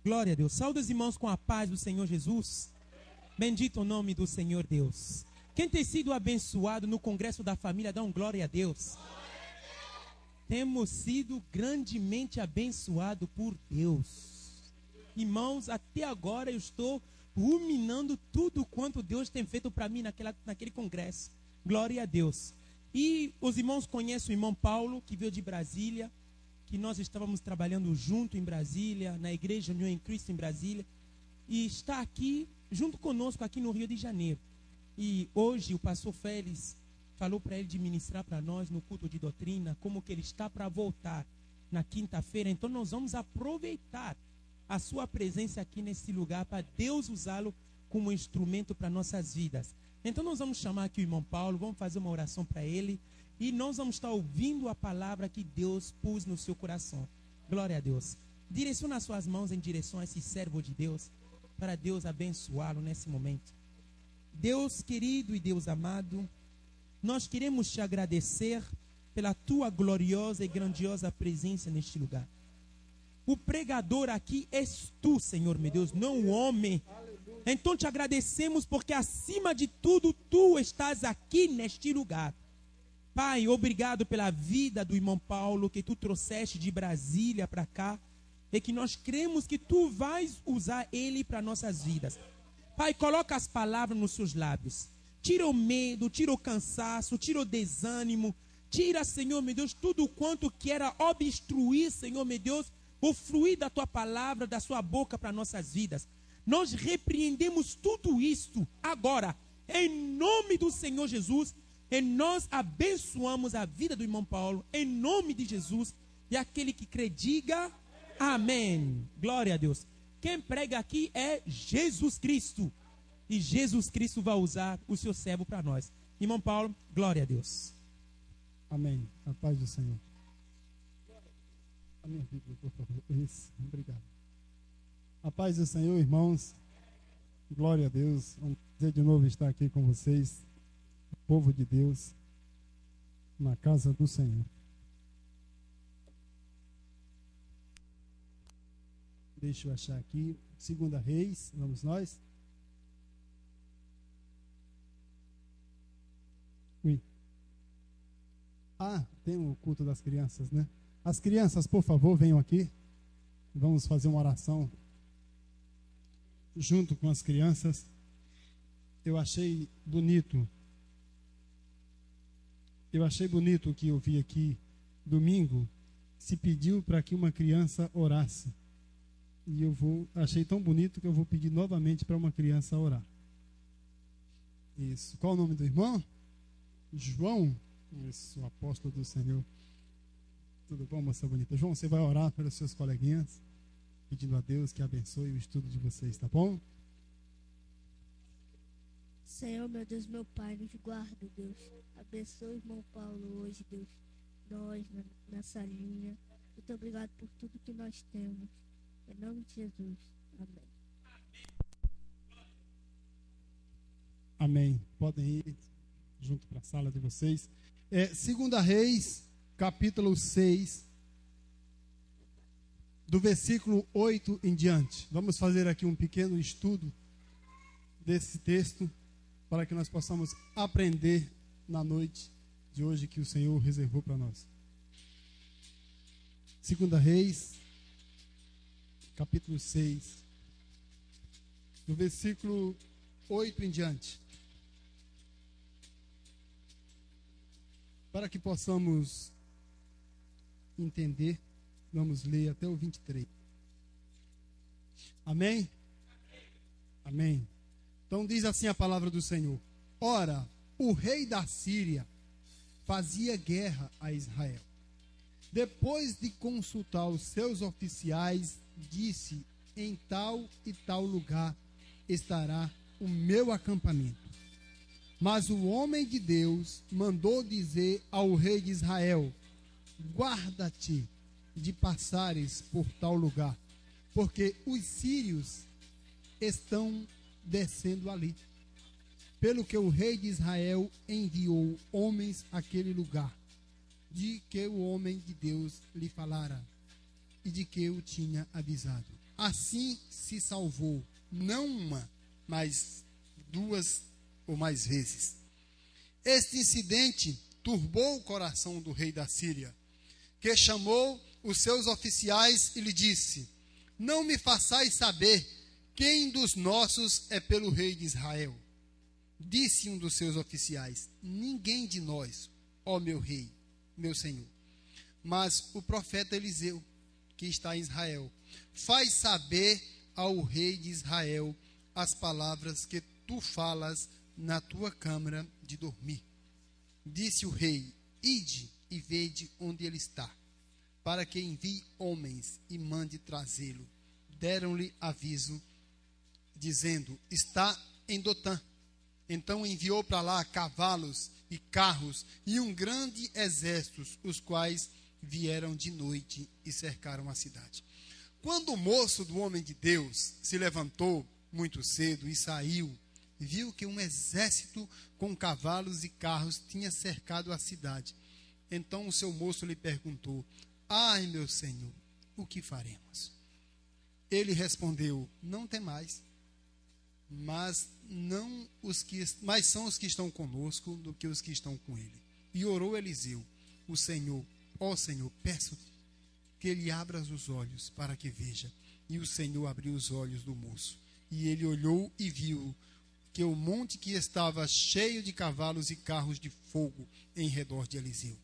Glória a Deus. Saúde os irmãos com a paz do Senhor Jesus. Bendito o nome do Senhor Deus. Quem tem sido abençoado no Congresso da Família, dá um glória a Deus. Temos sido grandemente abençoados por Deus. Irmãos, até agora eu estou ruminando tudo quanto Deus tem feito para mim naquele congresso. Glória a Deus. E os irmãos conhecem o irmão Paulo, que veio de Brasília, que nós estávamos trabalhando junto em Brasília, na Igreja União em Cristo em Brasília, e está aqui junto conosco aqui no Rio de Janeiro. E hoje o pastor Félix falou para ele de ministrar para nós no culto de doutrina, como que ele está para voltar na quinta-feira. Então nós vamos aproveitar a sua presença aqui nesse lugar para Deus usá-lo como instrumento para nossas vidas. Então nós vamos chamar aqui o irmão Paulo, vamos fazer uma oração para ele e nós vamos estar ouvindo a palavra que Deus pôs no seu coração. Glória a Deus. Direciona as suas mãos em direção a esse servo de Deus, para Deus abençoá-lo nesse momento. Deus querido e Deus amado, nós queremos te agradecer pela tua gloriosa e grandiosa presença neste lugar. O pregador aqui és tu, Senhor meu Deus, não o homem. Então te agradecemos porque acima de tudo tu estás aqui neste lugar. Pai, obrigado pela vida do irmão Paulo que tu trouxeste de Brasília para cá e que nós cremos que tu vais usar ele para nossas vidas. Pai, coloca as palavras nos seus lábios. Tira o medo, tira o cansaço, tira o desânimo. Tira, Senhor meu Deus, tudo quanto queira obstruir, Senhor meu Deus, o fluir da tua palavra, da sua boca para nossas vidas. Nós repreendemos tudo isto agora, em nome do Senhor Jesus, e nós abençoamos a vida do irmão Paulo, em nome de Jesus, e aquele que crê, diga amém. Glória a Deus. Quem prega aqui é Jesus Cristo, e Jesus Cristo vai usar o seu servo para nós. Irmão Paulo, glória a Deus. Amém. A paz do Senhor. A minha Bíblia, por favor. Isso, obrigado. A paz do Senhor, irmãos. Glória a Deus. É um prazer de novo estar aqui com vocês, o povo de Deus, na casa do Senhor. Deixa eu achar aqui. 2 Reis, vamos nós. Ui. Tem o culto das crianças, né? As crianças, por favor, venham aqui. Vamos fazer uma oração junto com as crianças. Eu achei bonito. O que eu vi aqui domingo. Se pediu para que uma criança orasse. E achei tão bonito que eu vou pedir novamente para uma criança orar. Isso. Qual o nome do irmão? João. Isso, o apóstolo do Senhor. Tudo bom, moça bonita? João, você vai orar pelos seus coleguinhas, pedindo a Deus que abençoe o estudo de vocês, tá bom? Senhor, meu Deus, meu Pai, nos guarda, Deus. Abençoe o irmão Paulo hoje, Deus. Nós, na salinha. Muito obrigado por tudo que nós temos. Em nome de Jesus. Amém. Amém. Podem ir junto para a sala de vocês. 2 Reis, capítulo 6, do versículo 8 em diante. Vamos fazer aqui um pequeno estudo desse texto, para que nós possamos aprender na noite de hoje que o Senhor reservou para nós. 2 Reis, capítulo 6, do versículo 8 em diante. Para que possamos entender, vamos ler até o 23. Amém? Amém. Então diz assim a palavra do Senhor: Ora, o rei da Síria fazia guerra a Israel. Depois de consultar os seus oficiais, disse: em tal e tal lugar estará o meu acampamento. Mas o homem de Deus mandou dizer ao rei de Israel: guarda-te de passares por tal lugar, porque os sírios estão descendo ali. Pelo que o rei de Israel enviou homens àquele lugar, de que o homem de Deus lhe falara, e de que o tinha avisado. assim se salvou, não uma, mas 2 ou mais vezes. Este incidente turbou o coração do rei da Síria, que chamou os seus oficiais e lhe disse: não me façais saber quem dos nossos é pelo rei de Israel. Disse um dos seus oficiais: ninguém de nós, ó meu rei, meu senhor. Mas o profeta Eliseu, que está em Israel, faz saber ao rei de Israel as palavras que tu falas na tua câmara de dormir. Disse o rei: ide e vede onde ele está, para que envie homens e mande trazê-lo. Deram-lhe aviso, dizendo: está em Dotã. Então enviou para lá cavalos e carros e um grande exército, os quais vieram de noite e cercaram a cidade. Quando o moço do homem de Deus se levantou muito cedo e saiu, viu que um exército com cavalos e carros tinha cercado a cidade. Então o seu moço lhe perguntou: ai, meu senhor, o que faremos? Ele respondeu: não temais, mas são os que estão conosco do que os que estão com ele. E orou Eliseu: o Senhor, ó Senhor, peço que ele abra os olhos para que veja. E o Senhor abriu os olhos do moço. E ele olhou e viu que o monte que estava cheio de cavalos e carros de fogo em redor de Eliseu.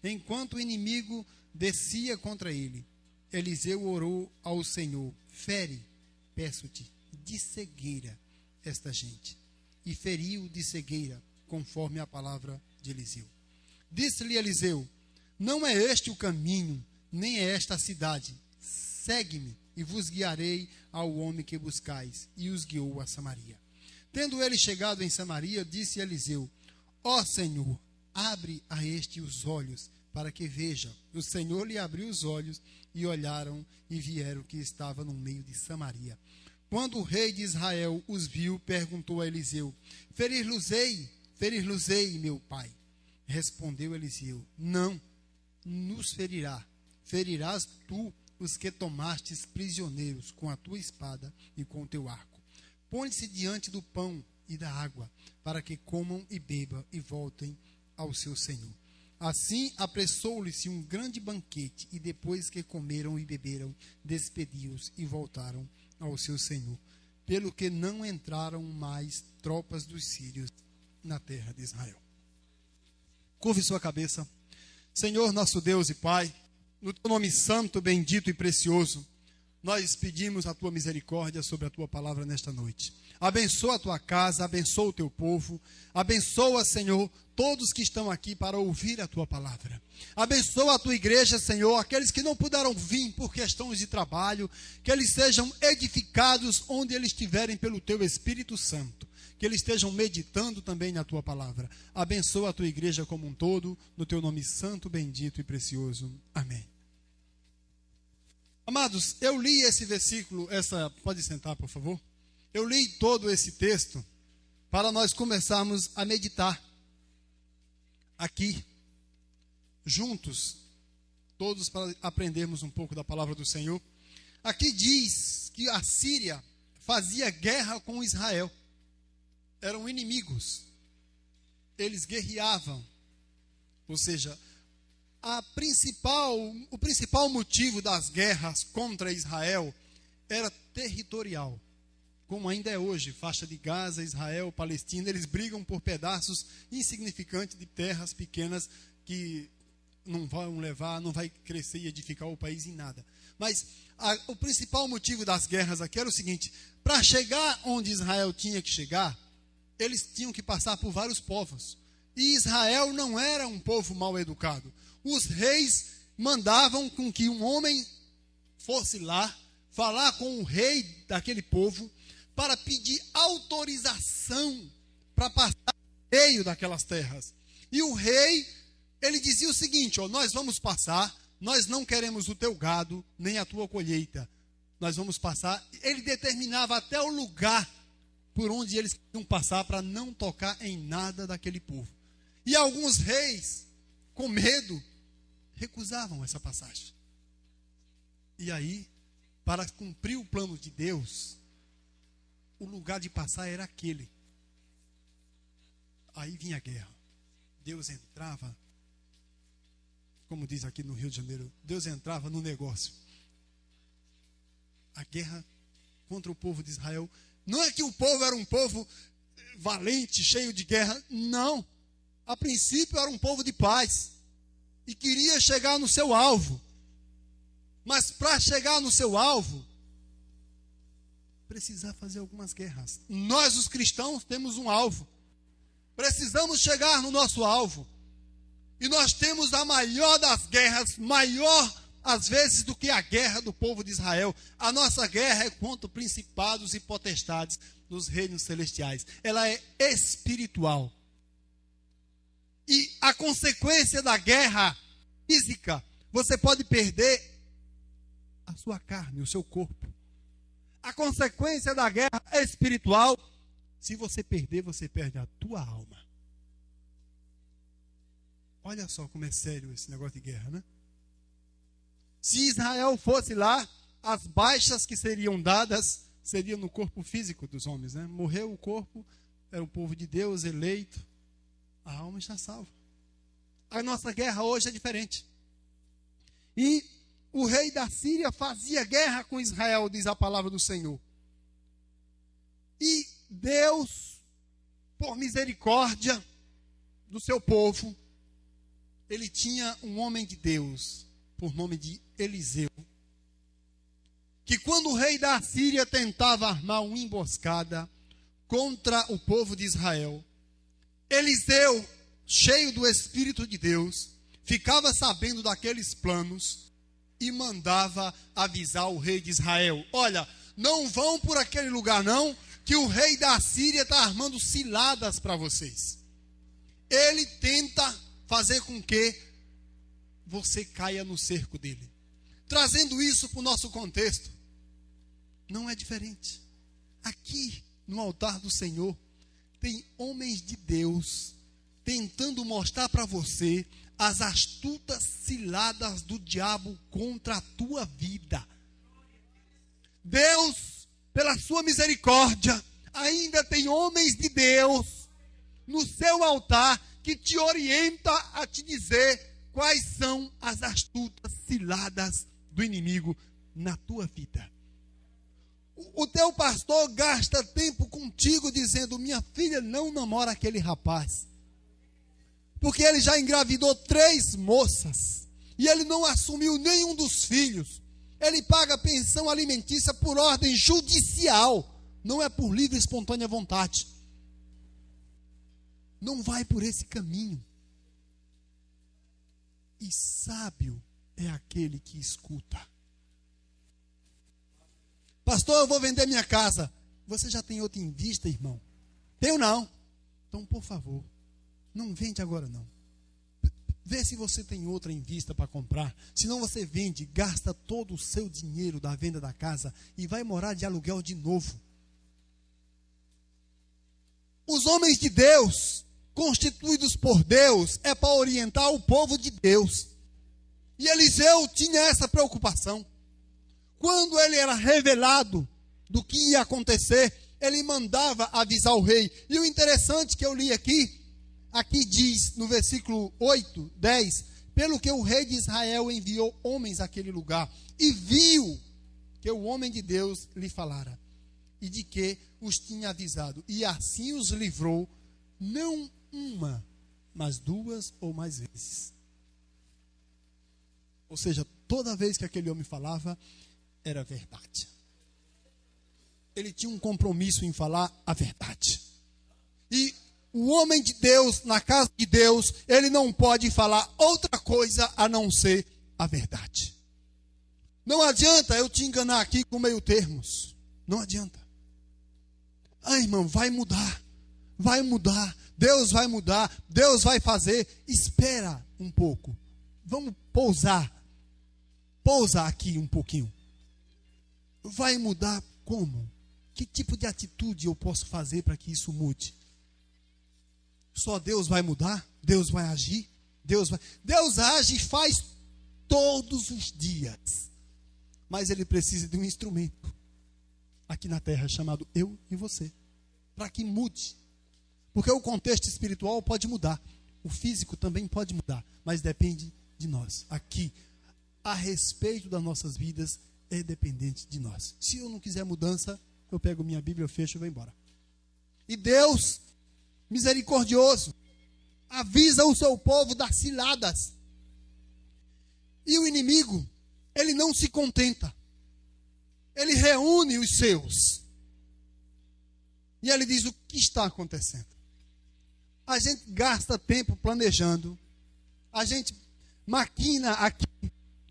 Enquanto o inimigo descia contra ele, Eliseu orou ao Senhor: fere, peço-te, de cegueira esta gente. E feriu de cegueira, conforme a palavra de Eliseu. Disse-lhe Eliseu: não é este o caminho, nem é esta a cidade. Segue-me, e vos guiarei ao homem que buscais. E os guiou a Samaria. Tendo ele chegado em Samaria, disse Eliseu: ó Senhor, abre a este os olhos, para que veja. O Senhor lhe abriu os olhos, e olharam, e vieram que estava no meio de Samaria. Quando o rei de Israel os viu, perguntou a Eliseu: ferir-los-ei, meu pai? Respondeu Eliseu: não nos ferirá. Ferirás tu os que tomastes prisioneiros com a tua espada e com o teu arco. Põe-se diante do pão e da água, para que comam e bebam e voltem ao seu senhor. Assim apressou-lhe-se um grande banquete, e depois que comeram e beberam, despediu-os e voltaram ao seu senhor, pelo que não entraram mais tropas dos sírios na terra de Israel. Curve sua cabeça. Senhor, nosso Deus e Pai, no teu nome santo, bendito e precioso, nós pedimos a tua misericórdia sobre a tua palavra nesta noite. Abençoa a tua casa, abençoa o teu povo, abençoa, Senhor, todos que estão aqui para ouvir a tua palavra. Abençoa a tua igreja, Senhor, aqueles que não puderam vir por questões de trabalho, que eles sejam edificados onde eles estiverem pelo teu Espírito Santo, que eles estejam meditando também na tua palavra. Abençoa a tua igreja como um todo, no teu nome santo, bendito e precioso. Amém. Amados, eu li esse versículo, pode sentar, por favor? Eu li todo esse texto para nós começarmos a meditar aqui, juntos, todos para aprendermos um pouco da palavra do Senhor. Aqui diz que a Síria fazia guerra com Israel. Eram inimigos. Eles guerreavam. Ou seja, o principal motivo das guerras contra Israel era territorial, como ainda é hoje. Faixa de Gaza, Israel, Palestina, eles brigam por pedaços insignificantes de terras pequenas que não vai crescer e edificar o país em nada. Mas o principal motivo das guerras aqui era o seguinte: para chegar onde Israel tinha que chegar, eles tinham que passar por vários povos. E Israel não era um povo mal educado. Os reis mandavam com que um homem fosse lá falar com o rei daquele povo para pedir autorização para passar no meio daquelas terras. E o rei, ele dizia o seguinte: nós vamos passar, nós não queremos o teu gado, nem a tua colheita. Nós vamos passar. Ele determinava até o lugar por onde eles iam passar para não tocar em nada daquele povo. E alguns reis, com medo, recusavam essa passagem. E aí, para cumprir o plano de Deus, o lugar de passar era aquele. Aí vinha a guerra. Deus entrava, como diz aqui no Rio de Janeiro, Deus entrava no negócio. A guerra contra o povo de Israel. Não é que o povo era um povo valente, cheio de guerra. Não. A princípio era um povo de paz. E queria chegar no seu alvo. Mas para chegar no seu alvo, precisava fazer algumas guerras. Nós, os cristãos, temos um alvo. Precisamos chegar no nosso alvo. E nós temos a maior das guerras, maior às vezes do que a guerra do povo de Israel. A nossa guerra é contra principados e potestades dos reinos celestiais. Ela é espiritual. E a consequência da guerra física, você pode perder a sua carne, o seu corpo. A consequência da guerra espiritual, se você perder, você perde a tua alma. Olha só como é sério esse negócio de guerra, né? Se Israel fosse lá, as baixas que seriam dadas seriam no corpo físico dos homens, né? Morreu o corpo, era o povo de Deus eleito, a alma está salva. A nossa guerra hoje é diferente. E o rei da Síria fazia guerra com Israel, diz a palavra do Senhor. E Deus, por misericórdia do seu povo, ele tinha um homem de Deus, por nome de Eliseu, que quando o rei da Síria tentava armar uma emboscada contra o povo de Israel, Eliseu, cheio do Espírito de Deus, ficava sabendo daqueles planos e mandava avisar o rei de Israel: olha, não vão por aquele lugar não, que o rei da Síria está armando ciladas para vocês. Ele tenta fazer com que você caia no cerco dele. Trazendo isso para o nosso contexto, não é diferente. Aqui no altar do Senhor, tem homens de Deus tentando mostrar para você as astutas ciladas do diabo contra a tua vida. Deus, pela sua misericórdia, ainda tem homens de Deus no seu altar que te orienta a te dizer quais são as astutas ciladas do inimigo na tua vida. O teu pastor gasta tempo contigo dizendo: minha filha, não namora aquele rapaz, porque ele já engravidou 3 moças e ele não assumiu nenhum dos filhos. Ele paga pensão alimentícia por ordem judicial, não é por livre e espontânea vontade. Não vai por esse caminho. E sábio é aquele que escuta. Pastor, eu vou vender minha casa. Você já tem outra em vista, irmão? Tenho não. Então, por favor, não vende agora não. Vê se você tem outra em vista para comprar. Senão você vende, gasta todo o seu dinheiro da venda da casa e vai morar de aluguel de novo. Os homens de Deus, constituídos por Deus, é para orientar o povo de Deus. E Eliseu tinha essa preocupação. Quando ele era revelado do que ia acontecer, ele mandava avisar o rei. E o interessante que eu li aqui diz no versículo 8, 10, pelo que o rei de Israel enviou homens àquele lugar, e viu que o homem de Deus lhe falara, e de que os tinha avisado, e assim os livrou, não uma, mas 2 ou mais vezes. Ou seja, toda vez que aquele homem falava, era verdade. Ele tinha um compromisso em falar a verdade. E o homem de Deus, na casa de Deus, ele não pode falar outra coisa a não ser a verdade. Não adianta eu te enganar aqui com meio termos. Não adianta. Ah, irmão, vai mudar. Vai mudar. Deus vai mudar. Deus vai fazer. Espera um pouco. Vamos pousar. Pousa aqui um pouquinho. Vai mudar como? Que tipo de atitude eu posso fazer para que isso mude? Só Deus vai mudar? Deus vai agir? Deus age e faz todos os dias. mas ele precisa de um instrumento aqui na terra chamado eu e você, para que mude. Porque o contexto espiritual pode mudar, o físico também pode mudar, mas depende de nós. Aqui, a respeito das nossas vidas, é dependente de nós. Se eu não quiser mudança, eu pego minha Bíblia, eu fecho e vou embora. E Deus, misericordioso, avisa o seu povo das ciladas. E o inimigo, ele não se contenta. Ele reúne os seus. E ele diz: o que está acontecendo? A gente gasta tempo planejando. A gente maquina aqui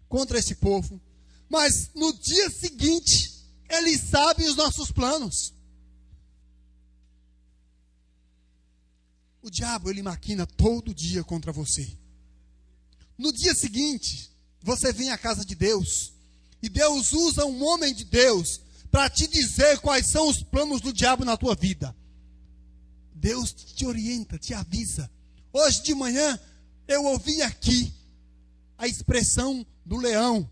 contra esse povo. Mas no dia seguinte, ele sabe os nossos planos. O diabo, ele maquina todo dia contra você. No dia seguinte, você vem à casa de Deus. E Deus usa um homem de Deus para te dizer quais são os planos do diabo na tua vida. Deus te orienta, te avisa. Hoje de manhã, eu ouvi aqui a expressão do leão,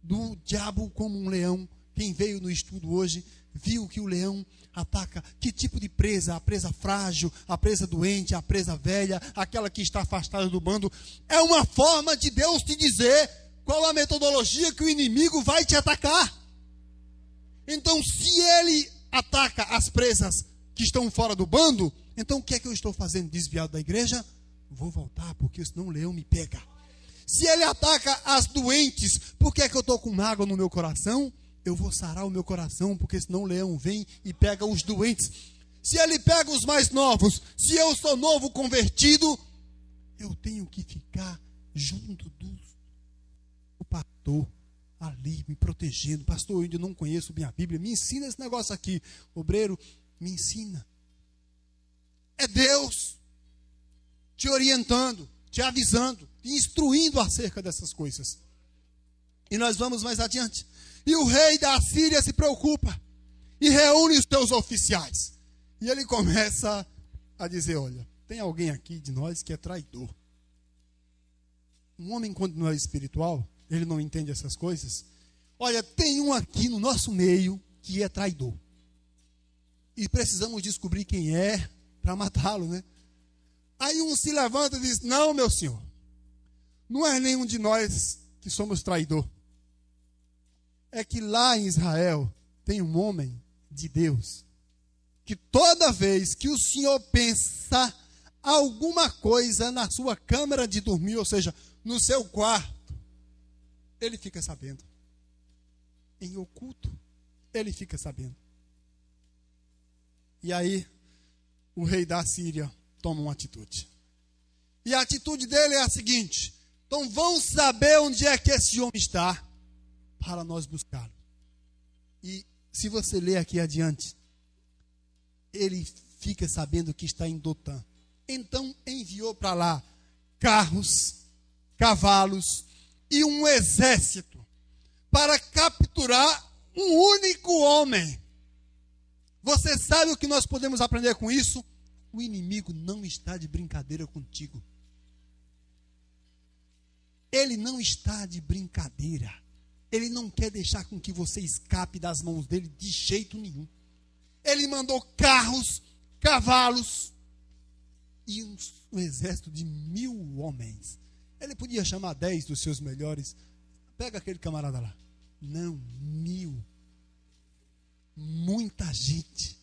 do diabo como um leão. Quem veio no estudo hoje, viu que o leão ataca que tipo de presa? A presa frágil, a presa doente, a presa velha, aquela que está afastada do bando. É uma forma de Deus te dizer qual a metodologia que o inimigo vai te atacar. Então, se ele ataca as presas que estão fora do bando, então o que é que eu estou fazendo? Desviado da igreja? Vou voltar, porque senão o leão me pega. Se ele ataca as doentes, por que é que eu estou com mágoa no meu coração? Eu vou sarar o meu coração, porque senão o leão vem e pega os doentes. Se ele pega os mais novos, se eu sou novo convertido, eu tenho que ficar junto do pastor, ali me protegendo. Pastor, eu ainda não conheço bem a Bíblia, me ensina esse negócio aqui. Obreiro, me ensina. É Deus te orientando, te avisando, te instruindo acerca dessas coisas. E nós vamos mais adiante. E o rei da Assíria se preocupa e reúne os seus oficiais. E ele começa a dizer: olha, tem alguém aqui de nós que é traidor. Um homem, quando não é espiritual, ele não entende essas coisas. Olha, tem um aqui no nosso meio que é traidor. E precisamos descobrir quem é para matá-lo, né? Aí um se levanta e diz: não, meu senhor, não é nenhum de nós que somos traidor. É que lá em Israel tem um homem de Deus que toda vez que o senhor pensa alguma coisa na sua câmara de dormir, ou seja, no seu quarto, ele fica sabendo. Em oculto, ele fica sabendo. E aí, o rei da Síria toma uma atitude. E a atitude dele é a seguinte: então vão saber onde é que esse homem está, para nós buscá-lo. E se você ler aqui adiante, ele fica sabendo que está em Dotã. Então enviou para lá carros, cavalos e um exército para capturar um único homem. Você sabe o que nós podemos aprender com isso? O inimigo não está de brincadeira contigo. Ele não está de brincadeira. Ele não quer deixar com que você escape das mãos dele de jeito nenhum. Ele mandou carros, cavalos e um exército de 1000 homens. Ele podia chamar 10 dos seus melhores. Pega aquele camarada lá. Não, 1000. Muita gente.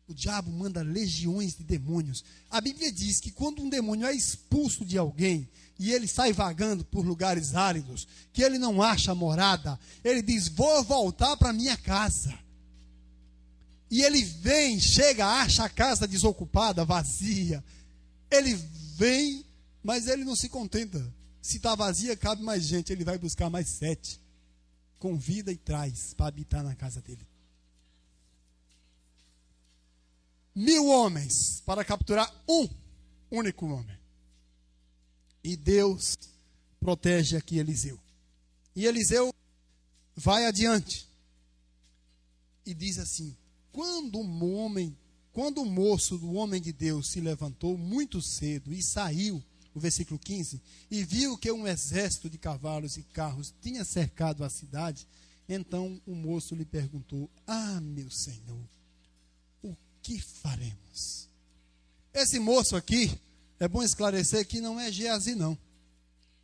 O diabo manda legiões de demônios. A Bíblia diz que quando um demônio é expulso de alguém e ele sai vagando por lugares áridos, que ele não acha morada, ele diz: vou voltar para minha casa. E ele vem, chega, acha a casa desocupada, vazia. Ele vem, mas ele não se contenta. Se está vazia, cabe mais gente. Ele vai buscar mais 7. Convida e traz para habitar na casa dele. 1000 homens para capturar um único homem. E Deus protege aqui Eliseu. E Eliseu vai adiante e diz assim: quando o moço do homem de Deus se levantou muito cedo e saiu o versículo 15, e viu que um exército de cavalos e carros tinha cercado a cidade, então o moço lhe perguntou: ah, meu senhor, o que faremos? Esse moço aqui, é bom esclarecer que não é Geazi, não.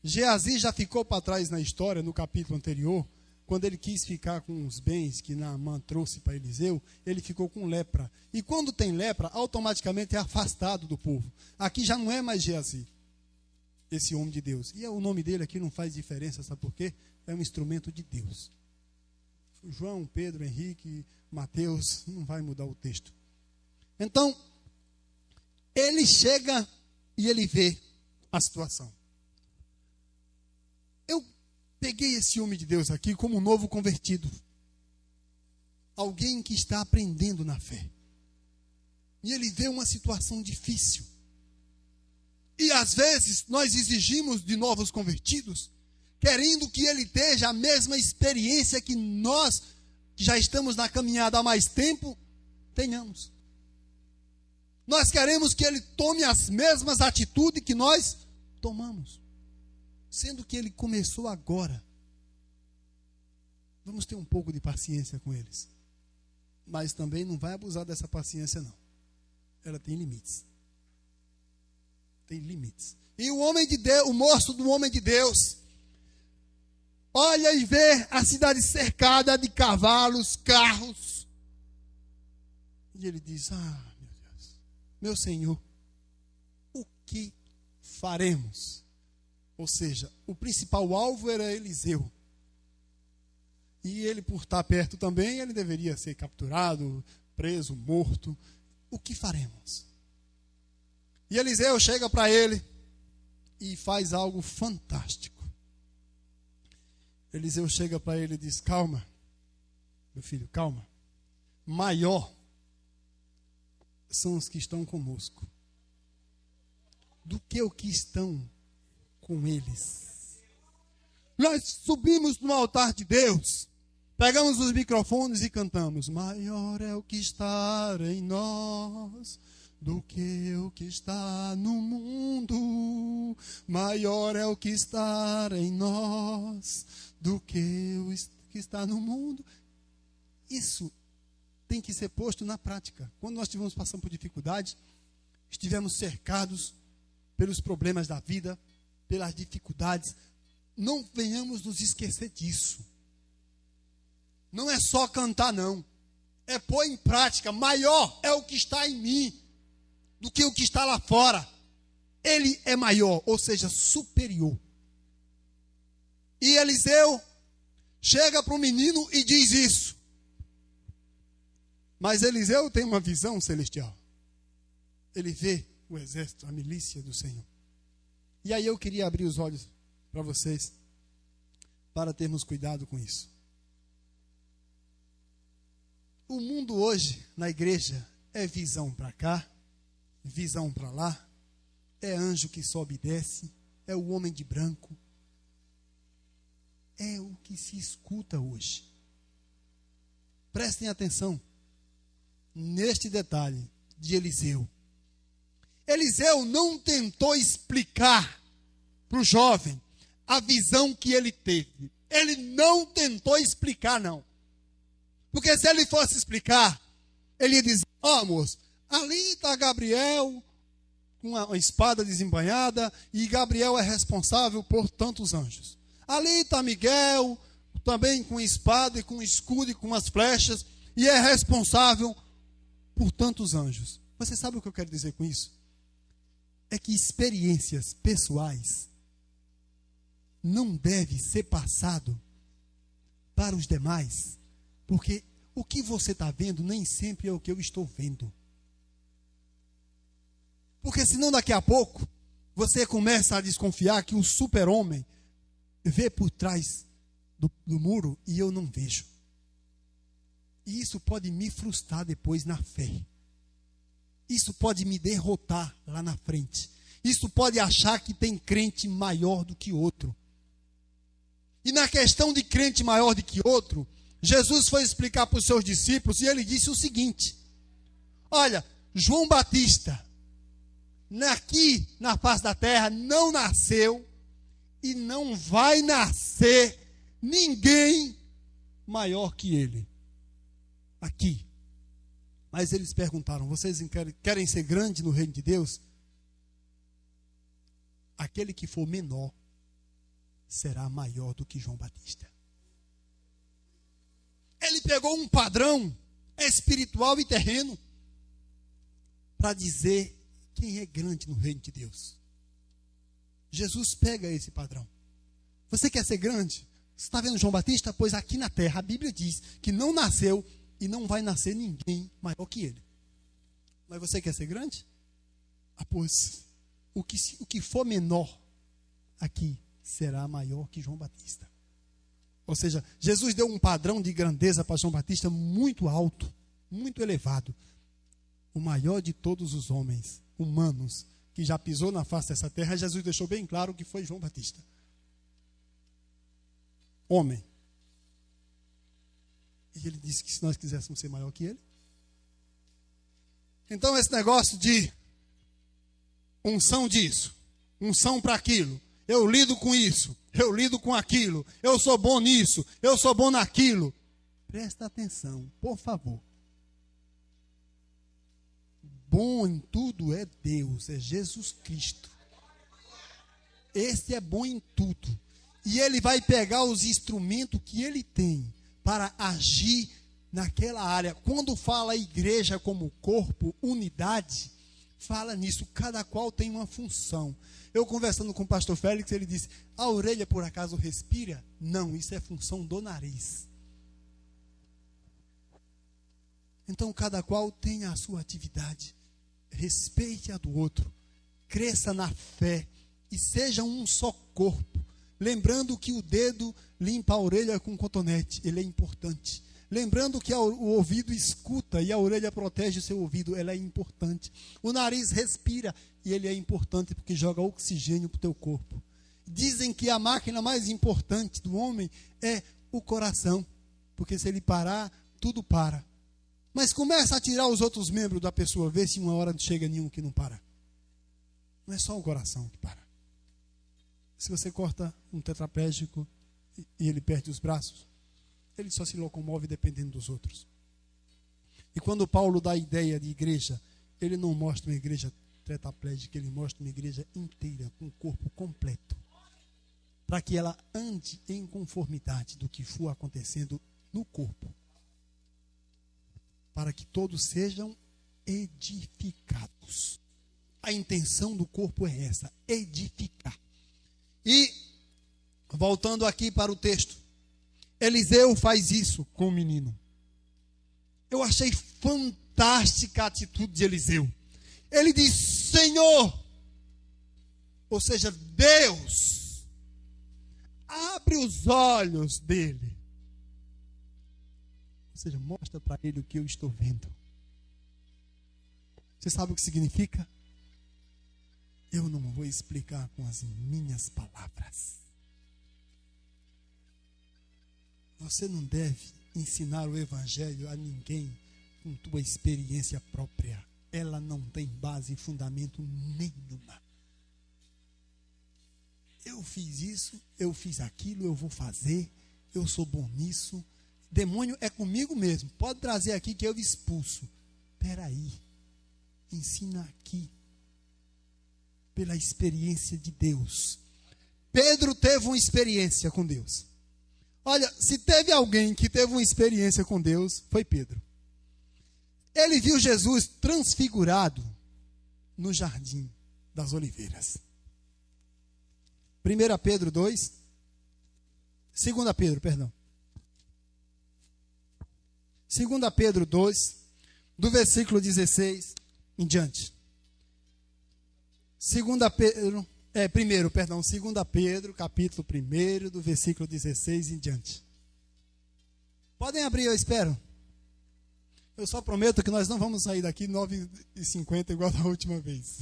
Geazi já ficou para trás na história, no capítulo anterior, quando ele quis ficar com os bens que Naamã trouxe para Eliseu, ele ficou com lepra. E quando tem lepra, automaticamente é afastado do povo. Aqui já não é mais Geazi, esse homem de Deus. E o nome dele aqui não faz diferença, sabe por quê? É um instrumento de Deus. João, Pedro, Henrique, Mateus, não vai mudar o texto. Então, ele chega e ele vê a situação. Eu peguei esse homem de Deus aqui como um novo convertido. Alguém que está aprendendo na fé. E ele vê uma situação difícil. E às vezes nós exigimos de novos convertidos, querendo que ele esteja a mesma experiência que nós, que já estamos na caminhada há mais tempo, tenhamos. Nós queremos que ele tome as mesmas atitudes que nós tomamos. Sendo que ele começou agora. Vamos ter um pouco de paciência com eles. Mas também não vai abusar dessa paciência, não. Ela tem limites. Tem limites. E o homem de Deus, o moço do homem de Deus, olha e vê a cidade cercada de cavalos, carros. E ele diz: ah, meu Deus, meu Senhor, o que faremos? Ou seja, o principal alvo era Eliseu. E ele, por estar perto também, ele deveria ser capturado, preso, morto. O que faremos? E Eliseu chega para ele e faz algo fantástico. Eliseu chega para ele e diz: calma, meu filho, calma. Maior são os que estão conosco do que os que estão com eles. Nós subimos no altar de Deus, pegamos os microfones e cantamos: maior é o que está em nós do que o que está no mundo. Maior é o que está em nós do que o que está no mundo. Isso tem que ser posto na prática. Quando nós estivemos passando por dificuldade, estivemos cercados pelos problemas da vida, pelas dificuldades, não venhamos nos esquecer disso. Não é só cantar, não. É pôr em prática. Maior é o que está em mim do que o que está lá fora. Ele é maior, ou seja, superior. E Eliseu chega para o menino e diz isso. Mas Eliseu tem uma visão celestial. Ele vê o exército, a milícia do Senhor. E aí eu queria abrir os olhos para vocês, para termos cuidado com isso. O mundo hoje, na igreja, é visão para cá, visão para lá, é anjo que sobe e desce, é o homem de branco. É o que se escuta hoje. Prestem atenção neste detalhe de Eliseu. Eliseu não tentou explicar para o jovem a visão que ele teve. Ele não tentou explicar, não. Porque se ele fosse explicar, ele ia dizer: ó, moço, ali está Gabriel com a espada desembainhada, e Gabriel é responsável por tantos anjos. Ali está Miguel, também com espada e com escudo e com as flechas, e é responsável por tantos anjos. Você sabe o que eu quero dizer com isso? É que experiências pessoais não devem ser passado para os demais, porque o que você está vendo nem sempre é o que eu estou vendo. Porque senão daqui a pouco você começa a desconfiar que o super-homem vê por trás do muro e eu não vejo. E isso pode me frustrar depois na fé. Isso pode me derrotar lá na frente. Isso pode achar que tem crente maior do que outro. E na questão de crente maior do que outro, Jesus foi explicar para os seus discípulos e ele disse o seguinte: olha, João Batista aqui na face da terra não nasceu e não vai nascer ninguém maior que ele. Aqui. Mas eles perguntaram: vocês querem ser grande no reino de Deus? Aquele que for menor será maior do que João Batista. Ele pegou um padrão espiritual e terreno para dizer quem é grande no reino de Deus. Jesus pega esse padrão. Você quer ser grande? Você está vendo João Batista? Pois aqui na terra a Bíblia diz que não nasceu e não vai nascer ninguém maior que ele. Mas você quer ser grande? Ah, pois o que for menor aqui será maior que João Batista. Ou seja, Jesus deu um padrão de grandeza para João Batista muito alto, muito elevado. O maior de todos os homens humanos que já pisou na face dessa terra, Jesus deixou bem claro que foi João Batista. Homem. E ele disse que se nós quiséssemos ser maior que ele. Então esse negócio de unção disso, unção para aquilo, eu lido com isso, eu lido com aquilo, eu sou bom nisso, eu sou bom naquilo. Presta atenção, por favor. Bom em tudo é Deus, é Jesus Cristo. Esse é bom em tudo. E ele vai pegar os instrumentos que ele tem para agir naquela área. Quando fala igreja como corpo, unidade, fala nisso. Cada qual tem uma função. Eu conversando com o pastor Félix, ele disse: a orelha por acaso respira? Não, isso é função do nariz. Então cada qual tem a sua atividade. Respeite a do outro. Cresça na fé e seja um só corpo. Lembrando que o dedo limpa a orelha com cotonete, ele é importante. Lembrando que o ouvido escuta e a orelha protege o seu ouvido, ela é importante. O nariz respira e ele é importante porque joga oxigênio para o teu corpo. Dizem que a máquina mais importante do homem é o coração, porque se ele parar, tudo para. Mas começa a tirar os outros membros da pessoa, vê se uma hora não chega nenhum que não para. Não é só o coração que para. Se você corta um tetraplégico e ele perde os braços, ele só se locomove dependendo dos outros. E quando Paulo dá a ideia de igreja, ele não mostra uma igreja tetraplégica, ele mostra uma igreja inteira, com o corpo completo, para que ela ande em conformidade do que for acontecendo no corpo, para que todos sejam edificados. A intenção do corpo é essa, edificar. E, voltando aqui para o texto, Eliseu faz isso com o menino. Eu achei fantástica a atitude de Eliseu. Ele diz: Senhor, ou seja, Deus, abre os olhos dele. Ou seja, mostra para ele o que eu estou vendo. Você sabe o que significa? Eu não vou explicar com as minhas palavras. Você não deve ensinar o evangelho a ninguém com tua experiência própria. Ela não tem base e fundamento nenhuma. Eu fiz isso, eu fiz aquilo, eu vou fazer, eu sou bom nisso. Demônio é comigo mesmo. Pode trazer aqui que eu expulso. Espera aí. Ensina aqui. Pela experiência de Deus. Pedro teve uma experiência com Deus. Olha, se teve alguém que teve uma experiência com Deus, foi Pedro. Ele viu Jesus transfigurado no jardim das oliveiras. 1 Pedro 2, 2 Pedro, perdão. 2 Pedro 2, do versículo 16 em diante. 2 Pedro, capítulo 1, do versículo 16 em diante. Podem abrir, eu espero. Eu só prometo que nós não vamos sair daqui 9h50 igual da última vez.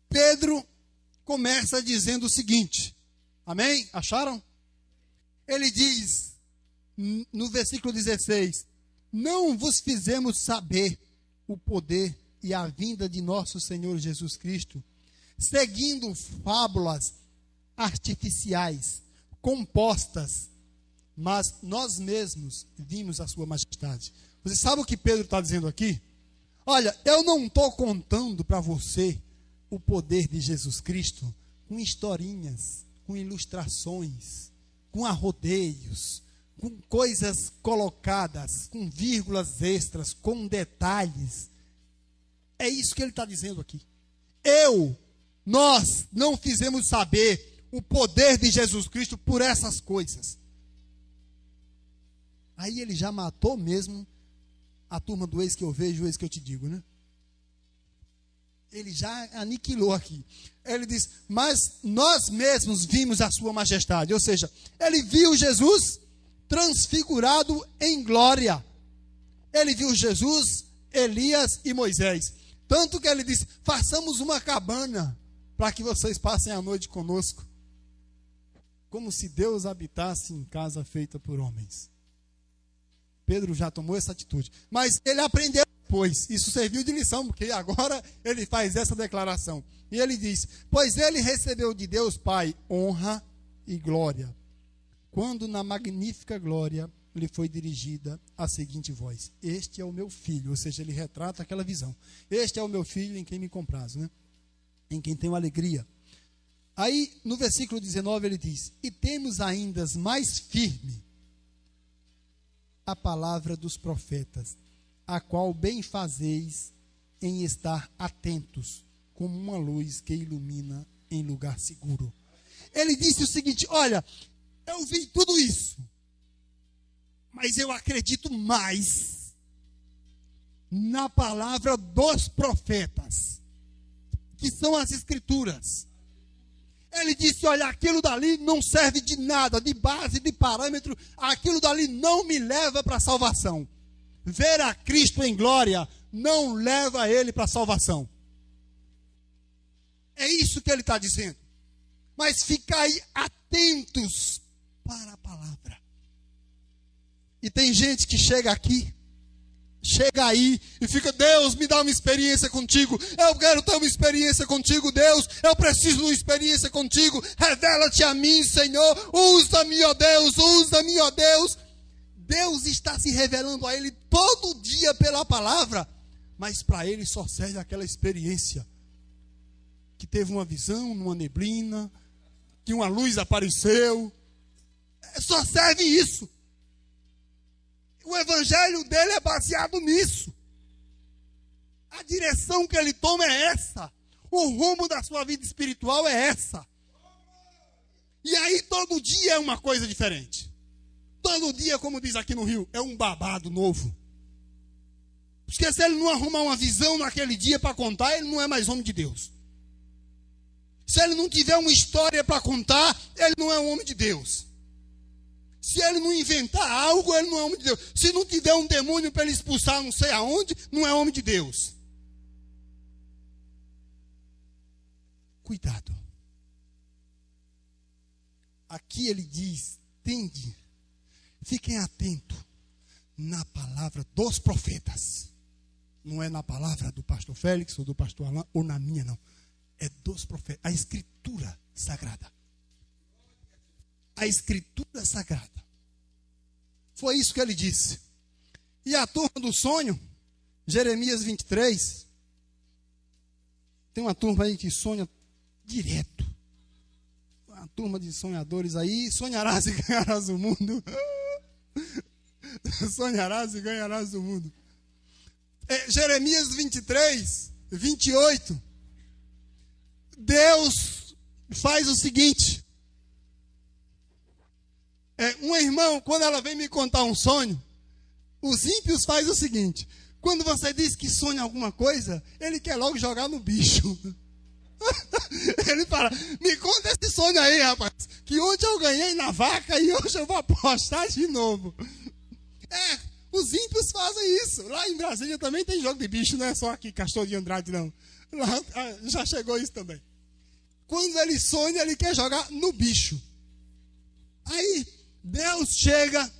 Pedro começa dizendo o seguinte. Amém? Acharam? Ele diz, no versículo 16, não vos fizemos saber o poder e a vinda de nosso Senhor Jesus Cristo, seguindo fábulas artificiais, compostas, mas nós mesmos vimos a sua majestade. Você sabe o que Pedro está dizendo aqui? Olha, eu não estou contando para você o poder de Jesus Cristo com historinhas, com ilustrações, com arrodeios, com coisas colocadas, com vírgulas extras, com detalhes. É isso que ele está dizendo aqui. Nós não fizemos saber o poder de Jesus Cristo por essas coisas. Aí ele já matou mesmo a turma do eis que eu vejo, o eis que eu te digo, né? Ele já aniquilou aqui. Ele diz, mas nós mesmos vimos a sua majestade. Ou seja, ele viu Jesus transfigurado em glória. Ele viu Jesus, Elias e Moisés. Tanto que ele disse, façamos uma cabana para que vocês passem a noite conosco. Como se Deus habitasse em casa feita por homens. Pedro já tomou essa atitude. Mas ele aprendeu depois. Isso serviu de lição, porque agora ele faz essa declaração. E ele diz, pois ele recebeu de Deus Pai honra e glória, quando na magnífica glória lhe foi dirigida a seguinte voz, este é o meu filho. Ou seja, ele retrata aquela visão. Este é o meu filho em quem me comprazo, né? Em quem tenho alegria. Aí, no versículo 19, ele diz, e temos ainda mais firme a palavra dos profetas, a qual bem fazeis em estar atentos, como uma luz que ilumina em lugar seguro. Ele disse o seguinte, olha, eu vi tudo isso, mas eu acredito mais na palavra dos profetas, que são as escrituras. Ele disse, olha, aquilo dali não serve de nada, de base, de parâmetro, aquilo dali não me leva para a salvação. Ver a Cristo em glória não leva ele para a salvação. É isso que ele está dizendo. Mas ficai atentos para a palavra. E tem gente que chega aqui, chega aí e fica, Deus, me dá uma experiência contigo. Eu quero ter uma experiência contigo, Deus. Eu preciso de uma experiência contigo. Revela-te a mim, Senhor. Usa-me, ó Deus, usa-me, ó Deus. Deus está se revelando a ele todo dia pela palavra, mas para ele só serve aquela experiência. Que teve uma visão numa neblina, que uma luz apareceu. Só serve isso. O evangelho dele é baseado nisso. A direção que ele toma é essa. O rumo da sua vida espiritual é essa. E aí todo dia é uma coisa diferente. Todo dia, como diz aqui no Rio, é um babado novo. Porque se ele não arrumar uma visão naquele dia para contar, ele não é mais homem de Deus. Se ele não tiver uma história para contar, ele não é um homem de Deus. Se ele não inventar algo, ele não é homem de Deus. Se não tiver um demônio para ele expulsar não sei aonde, não é homem de Deus. Cuidado. Aqui ele diz, tende, fiquem atentos na palavra dos profetas. Não é na palavra do pastor Félix ou do pastor Alain, ou na minha, não. É dos profetas, a escritura sagrada. A escritura sagrada. Foi isso que ele disse. E a turma do sonho, Jeremias 23. Tem uma turma aí que sonha direto. Uma turma de sonhadores aí. Sonharás e ganharás o mundo. Sonharás e ganharás o mundo. Jeremias 23, 28. Deus faz o seguinte. Um irmão, quando ela vem me contar um sonho, os ímpios fazem o seguinte. Quando você diz que sonha alguma coisa, ele quer logo jogar no bicho. Ele fala, me conta esse sonho aí, rapaz, que ontem eu ganhei na vaca e hoje eu vou apostar de novo. Os ímpios fazem isso. Lá em Brasília também tem jogo de bicho, não é só aqui, Castor de Andrade, não. Lá já chegou isso também. Quando ele sonha, ele quer jogar no bicho. Aí Deus chega,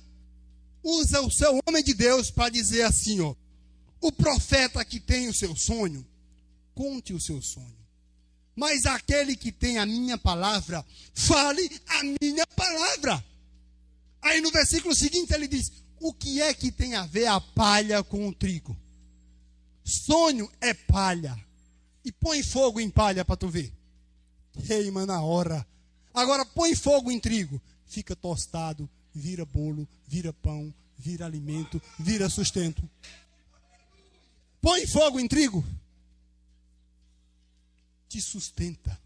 usa o seu homem de Deus para dizer assim, ó, O profeta que tem o seu sonho, conte o seu sonho. Mas aquele que tem a minha palavra, fale a minha palavra. Aí no versículo seguinte ele diz: o que é que tem a ver a palha com o trigo? Sonho é palha. E põe fogo em palha para tu ver. Queima na hora. Agora põe fogo em trigo. Fica tostado, vira bolo, vira pão, vira alimento, vira sustento. Põe fogo em trigo. Te sustenta.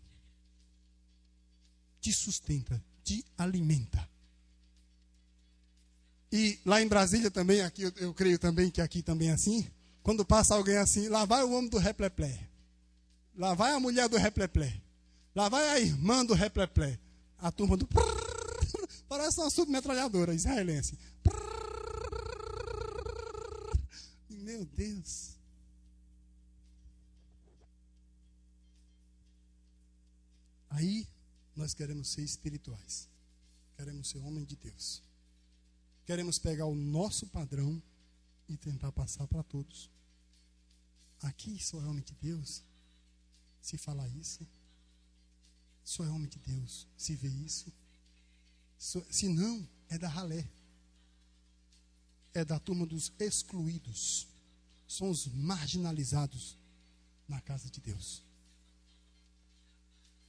Te sustenta, te alimenta. E lá em Brasília também, aqui eu creio também que aqui também é assim. Quando passa alguém assim, lá vai o homem do repleplé. Lá vai a mulher do repleplé. Lá vai a irmã do repleplé. A turma do... Parece uma submetralhadora israelense. Meu Deus. Aí nós queremos ser espirituais. Queremos ser homem de Deus. Queremos pegar o nosso padrão e tentar passar para todos. Aqui sou homem de Deus. Se falar isso, sou homem de Deus. Se vê isso, se não, é da ralé. É da turma dos excluídos. São os marginalizados na casa de Deus.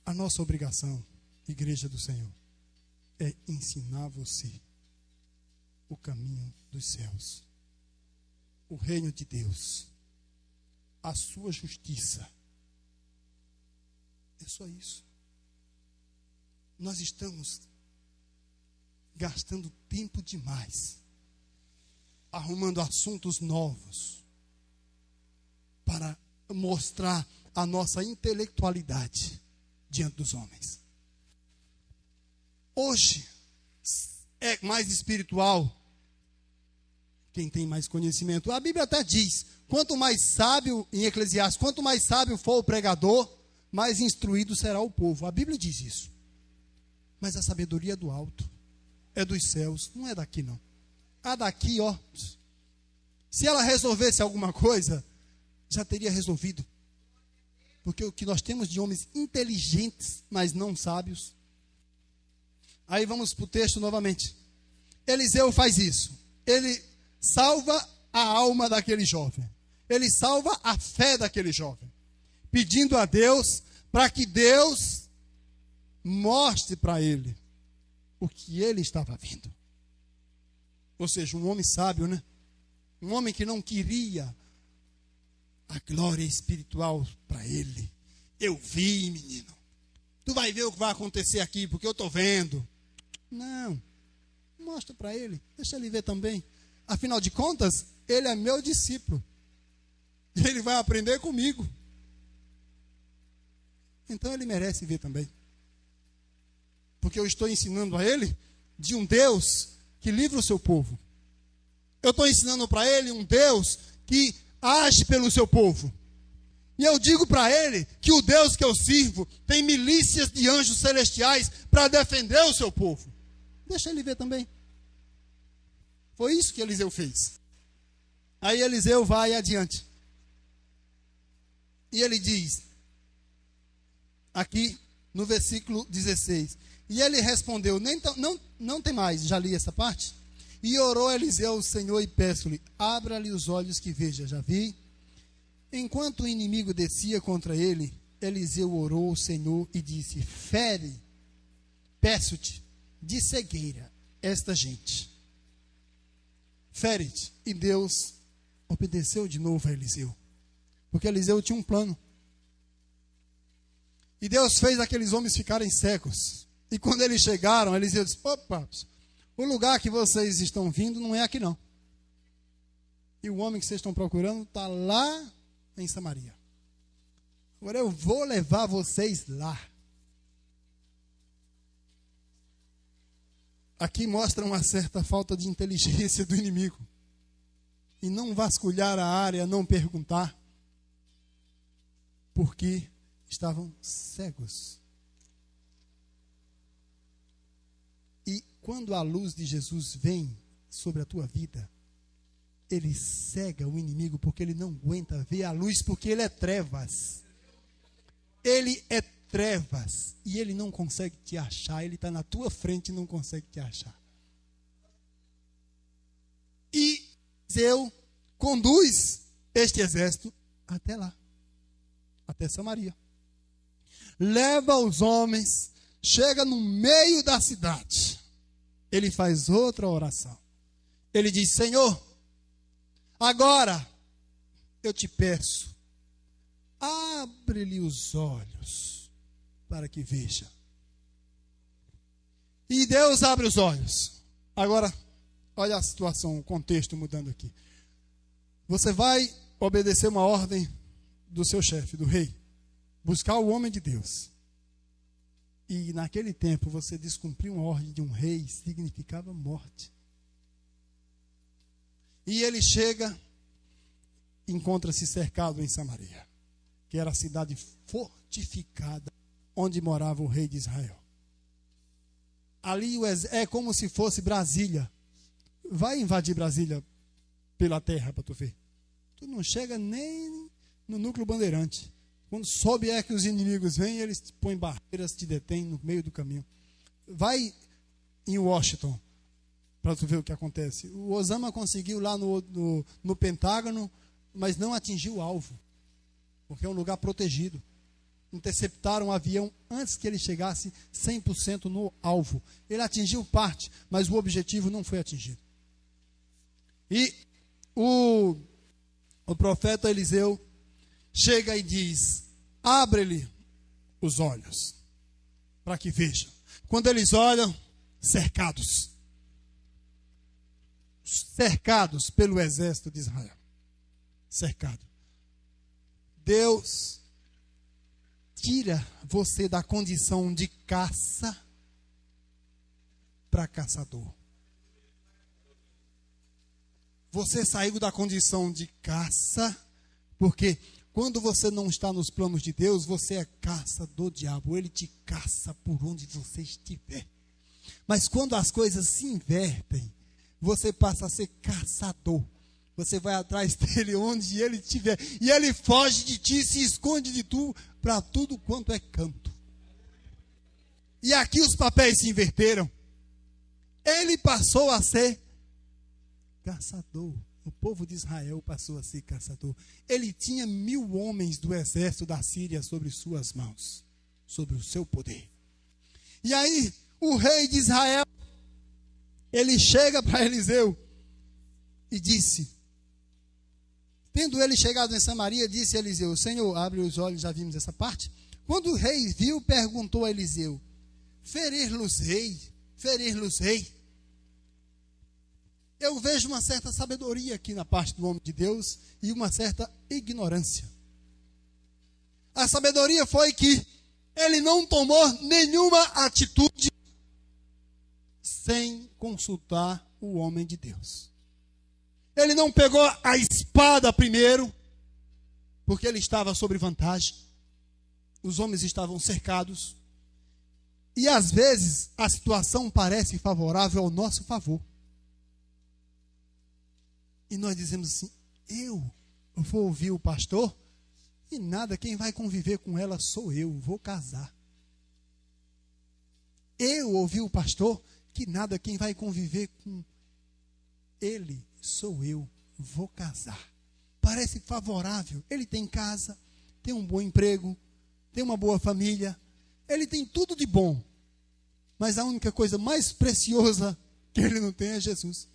A nossa obrigação, igreja do Senhor, é ensinar você o caminho dos céus, o reino de Deus, a sua justiça. É só isso. Nós estamos gastando tempo demais arrumando assuntos novos para mostrar a nossa intelectualidade diante dos homens. Hoje é mais espiritual quem tem mais conhecimento. A Bíblia até diz, quanto mais sábio, em Eclesiastes, quanto mais sábio for o pregador, mais instruído será o povo. A Bíblia diz isso. Mas a sabedoria é do alto, é dos céus, não é daqui não. A daqui, ó, se ela resolvesse alguma coisa, já teria resolvido. Porque o que nós temos de homens inteligentes, mas não sábios. Aí vamos para o texto novamente. Eliseu faz isso. Ele salva a alma daquele jovem. Ele salva a fé daquele jovem. Pedindo a Deus para que Deus mostre para ele o que ele estava vendo. Ou seja, um homem sábio, né? Um homem que não queria a glória espiritual para ele. Eu vi, menino. Tu vai ver o que vai acontecer aqui, porque eu estou vendo. Não. Mostra para ele. Deixa ele ver também. Afinal de contas, ele é meu discípulo. E ele vai aprender comigo. Então ele merece ver também. Porque eu estou ensinando a ele de um Deus que livra o seu povo. Eu estou ensinando para ele um Deus que age pelo seu povo. E eu digo para ele que o Deus que eu sirvo tem milícias de anjos celestiais para defender o seu povo. Deixa ele ver também. Foi isso que Eliseu fez. Aí Eliseu vai adiante. E ele diz, aqui no versículo 16, e ele respondeu, não tem mais, já li essa parte? E orou Eliseu ao Senhor e peço-lhe, abra-lhe os olhos que veja, já vi? Enquanto o inimigo descia contra ele, Eliseu orou ao Senhor e disse, fere, peço-te, de cegueira, esta gente. Fere-te. E Deus obedeceu de novo a Eliseu. Porque Eliseu tinha um plano. E Deus fez aqueles homens ficarem cegos. E quando eles chegaram, Eliseu disse, opa, o lugar que vocês estão vindo não é aqui não. E o homem que vocês estão procurando está lá em Samaria. Agora eu vou levar vocês lá. Aqui mostra uma certa falta de inteligência do inimigo. E não vasculhar a área, não perguntar. Porque estavam cegos. E quando a luz de Jesus vem sobre a tua vida, ele cega o inimigo porque ele não aguenta ver a luz, porque ele é trevas. Ele é trevas e ele não consegue te achar. Ele está na tua frente e não consegue te achar. E Eliseu conduz este exército até lá, até Samaria. Leva os homens, chega no meio da cidade. Ele faz outra oração. Ele diz: Senhor, agora eu te peço, abre-lhe os olhos para que veja. E Deus abre os olhos. Agora, olha a situação, o contexto mudando aqui. Você vai obedecer uma ordem do seu chefe, do rei, buscar o homem de Deus. E naquele tempo você descumprir uma ordem de um rei significava morte. E ele chega, encontra-se cercado em Samaria, que era a cidade fortificada onde morava o rei de Israel. Ali é como se fosse Brasília. Vai invadir Brasília pela terra para tu ver. Tu não chega nem no núcleo bandeirante. Quando soube que os inimigos vêm, eles põem barreiras, te detêm no meio do caminho. Vai em Washington para tu ver o que acontece. O Osama conseguiu lá no Pentágono, mas não atingiu o alvo, porque é um lugar protegido. Interceptaram o avião antes que ele chegasse 100% no alvo. Ele atingiu parte, mas o objetivo não foi atingido. E o profeta Eliseu chega e diz: abre-lhe os olhos para que veja. Quando eles olham, cercados pelo exército de Israel. Cercado. Deus tira você da condição de caça para caçador. Você saiu da condição de caça, porque quando você não está nos planos de Deus, você é caça do diabo. Ele te caça por onde você estiver. Mas quando as coisas se invertem, você passa a ser caçador. Você vai atrás dele onde ele estiver. E ele foge de ti, se esconde de tu para tudo quanto é canto. E aqui os papéis se inverteram. Ele passou a ser caçador. O povo de Israel passou a ser caçador. Ele tinha 1000 homens do exército da Síria sobre suas mãos, sobre o seu poder. E aí, o rei de Israel, ele chega para Eliseu e disse, tendo ele chegado em Samaria, disse a Eliseu: Senhor, abre os olhos, já vimos essa parte. Quando o rei viu, perguntou a Eliseu: ferir-los rei? Eu vejo uma certa sabedoria aqui na parte do homem de Deus e uma certa ignorância. A sabedoria foi que ele não tomou nenhuma atitude sem consultar o homem de Deus. Ele não pegou a espada primeiro, porque ele estava sob vantagem. Os homens estavam cercados. E às vezes a situação parece favorável ao nosso favor. E nós dizemos assim: eu vou ouvir o pastor e nada, quem vai conviver com ela sou eu, vou casar. Eu ouvi o pastor, que nada, quem vai conviver com ele sou eu, vou casar. Parece favorável. Ele tem casa, tem um bom emprego, tem uma boa família, ele tem tudo de bom. Mas a única coisa mais preciosa que ele não tem é Jesus.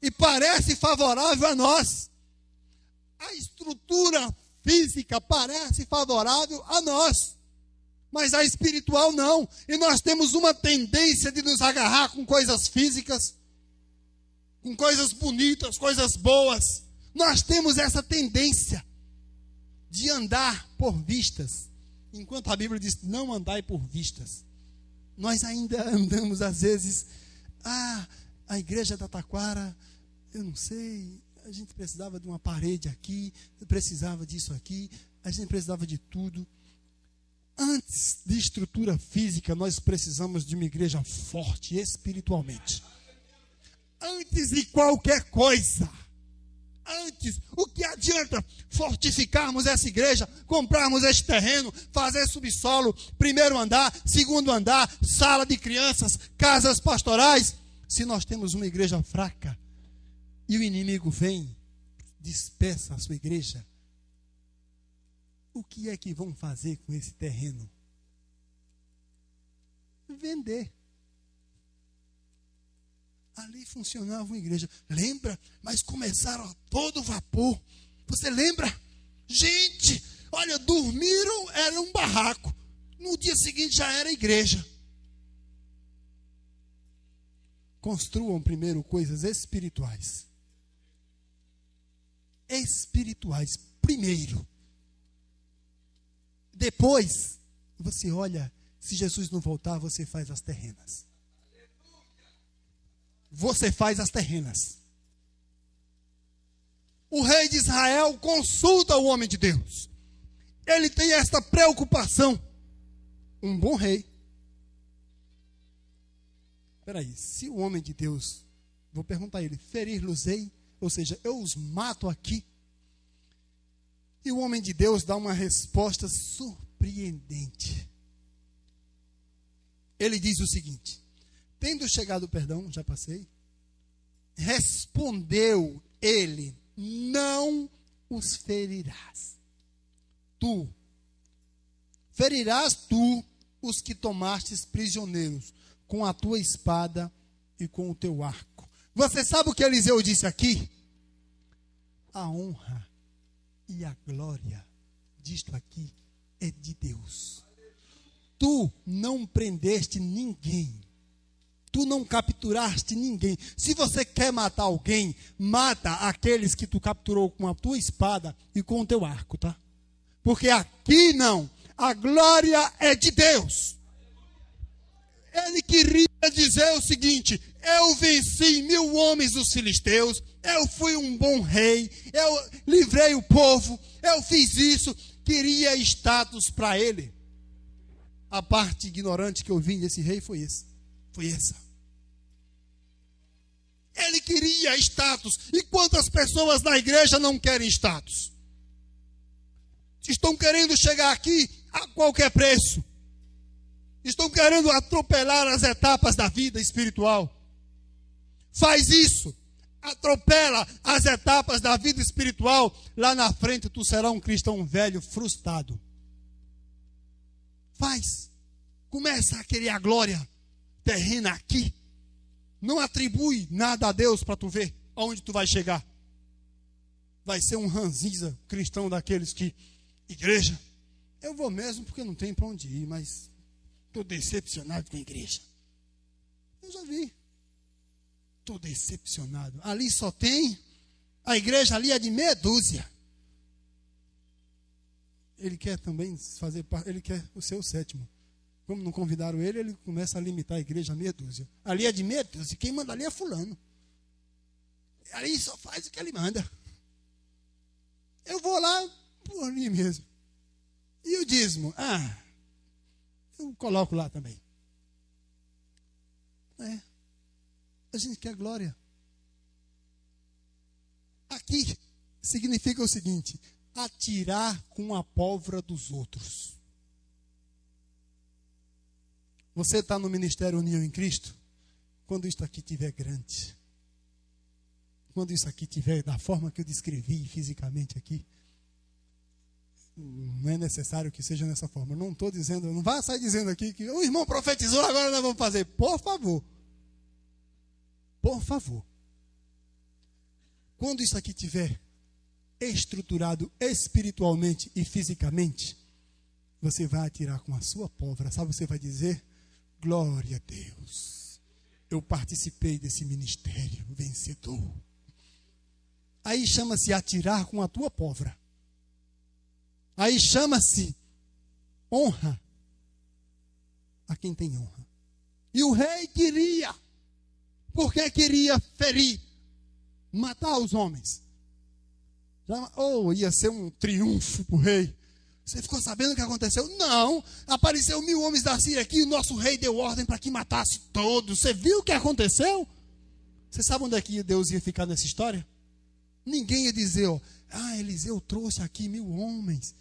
E parece favorável a nós. A estrutura física parece favorável a nós. Mas a espiritual não. E nós temos uma tendência de nos agarrar com coisas físicas, com coisas bonitas, coisas boas. Nós temos essa tendência de andar por vistas. Enquanto a Bíblia diz: não andai por vistas. Nós ainda andamos às vezes. A igreja da Taquara, eu não sei, a gente precisava de uma parede aqui, precisava disso aqui, a gente precisava de tudo. Antes de estrutura física, nós precisamos de uma igreja forte espiritualmente. Antes Antes de qualquer coisa. Antes, o que adianta fortificarmos essa igreja, comprarmos este terreno, fazer subsolo, primeiro andar, segundo andar, sala de crianças, casas pastorais, se nós temos uma igreja fraca e o inimigo vem, dispersa a sua igreja? O que é que vão fazer com esse terreno? Vender. Ali funcionava uma igreja. Lembra? Mas começaram a todo vapor. Você lembra? Gente, olha, dormiram, era um barraco. No dia seguinte já era igreja. Construam primeiro coisas espirituais. Espirituais, primeiro. Depois, você olha, se Jesus não voltar, você faz as terrenas. Você faz as terrenas. O rei de Israel consulta o homem de Deus. Ele tem esta preocupação. Um bom rei. Espera aí, se o homem de Deus, vou perguntar a ele, ferir-los-ei, ou seja, eu os mato aqui. E o homem de Deus dá uma resposta surpreendente. Ele diz o seguinte: tendo chegado o perdão, já passei, respondeu ele, não os ferirás. Ferirás tu os que tomastes prisioneiros, com a tua espada e com o teu arco. Você sabe o que Eliseu disse aqui? A honra e a glória disto aqui é de Deus. Tu não prendeste ninguém. Tu não capturaste ninguém. Se você quer matar alguém, mata aqueles que tu capturou com a tua espada e com o teu arco, tá? Porque aqui não. A glória é de Deus. Ele queria dizer o seguinte: eu venci 1000 homens dos filisteus, eu fui um bom rei, eu livrei o povo, eu fiz isso. Queria status para ele. A parte ignorante que eu vi desse rei foi essa. Ele queria status. E quantas pessoas na igreja não querem status? Estão querendo chegar aqui a qualquer preço. Estão querendo atropelar as etapas da vida espiritual. Faz isso. Atropela as etapas da vida espiritual. Lá na frente tu será um cristão velho frustrado. Faz. Começa a querer a glória terrena aqui. Não atribui nada a Deus para tu ver aonde tu vai chegar. Vai ser um ranzinza cristão daqueles que, igreja, eu vou mesmo porque não tem para onde ir, mas estou decepcionado com a igreja. Eu já vi. Estou decepcionado. Ali só tem, a igreja ali é de meia dúzia. Ele quer também fazer parte, ele quer o seu sétimo. Como não convidaram ele, ele começa a limitar a igreja a meia dúzia. Ali é de meia dúzia, quem manda ali é fulano. Ali só faz o que ele manda. Eu vou lá por ali mesmo. E o dízimo? Eu coloco lá também. A gente quer glória. Aqui significa o seguinte: atirar com a pólvora dos outros. Você está no Ministério União em Cristo? Quando isso aqui estiver grande, quando isso aqui estiver da forma que eu descrevi fisicamente aqui, não é necessário que seja dessa forma. Eu não estou dizendo, não vai sair dizendo aqui que o irmão profetizou, agora nós vamos fazer. Por favor. Por favor. Quando isso aqui estiver estruturado espiritualmente e fisicamente, você vai atirar com a sua pólvora. Sabe, você vai dizer: glória a Deus, eu participei desse ministério vencedor. Aí chama-se atirar com a tua pólvora. Aí chama-se honra a quem tem honra. E o rei queria, porque queria ferir, matar os homens. Ia ser um triunfo para o rei. Você ficou sabendo o que aconteceu? Não, apareceu 1000 homens da Síria aqui e o nosso rei deu ordem para que matasse todos. Você viu o que aconteceu? Você sabe onde é que Deus ia ficar nessa história? Ninguém ia dizer, ó, Eliseu trouxe aqui 1000 homens.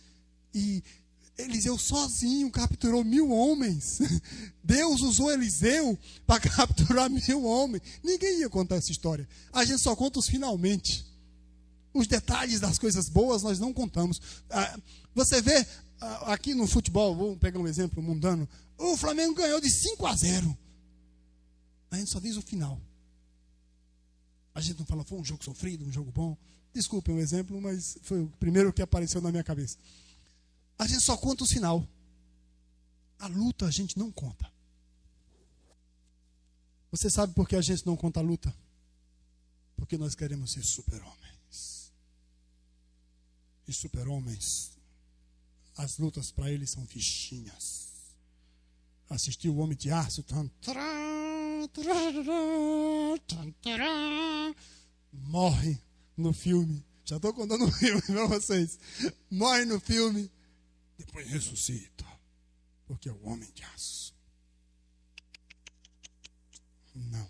E Eliseu sozinho capturou 1000 homens. Deus usou Eliseu para capturar 1000 homens. Ninguém ia contar essa história. A gente só conta os finalmente. Os detalhes das coisas boas nós não contamos. Você vê aqui no futebol, vou pegar um exemplo mundano. O Flamengo ganhou de 5-0. A gente só diz o final. A gente não fala, foi um jogo sofrido, um jogo bom. Desculpem o exemplo, mas foi o primeiro que apareceu na minha cabeça. A gente só conta o final. A luta a gente não conta. Você sabe por que a gente não conta a luta? Porque nós queremos ser super-homens. E super-homens, as lutas para eles são fichinhas. Assistir o Homem de Aço. Morre no filme. Já estou contando o filme para vocês. Morre no filme. Depois ressuscita. Porque é o Homem de Aço. Não.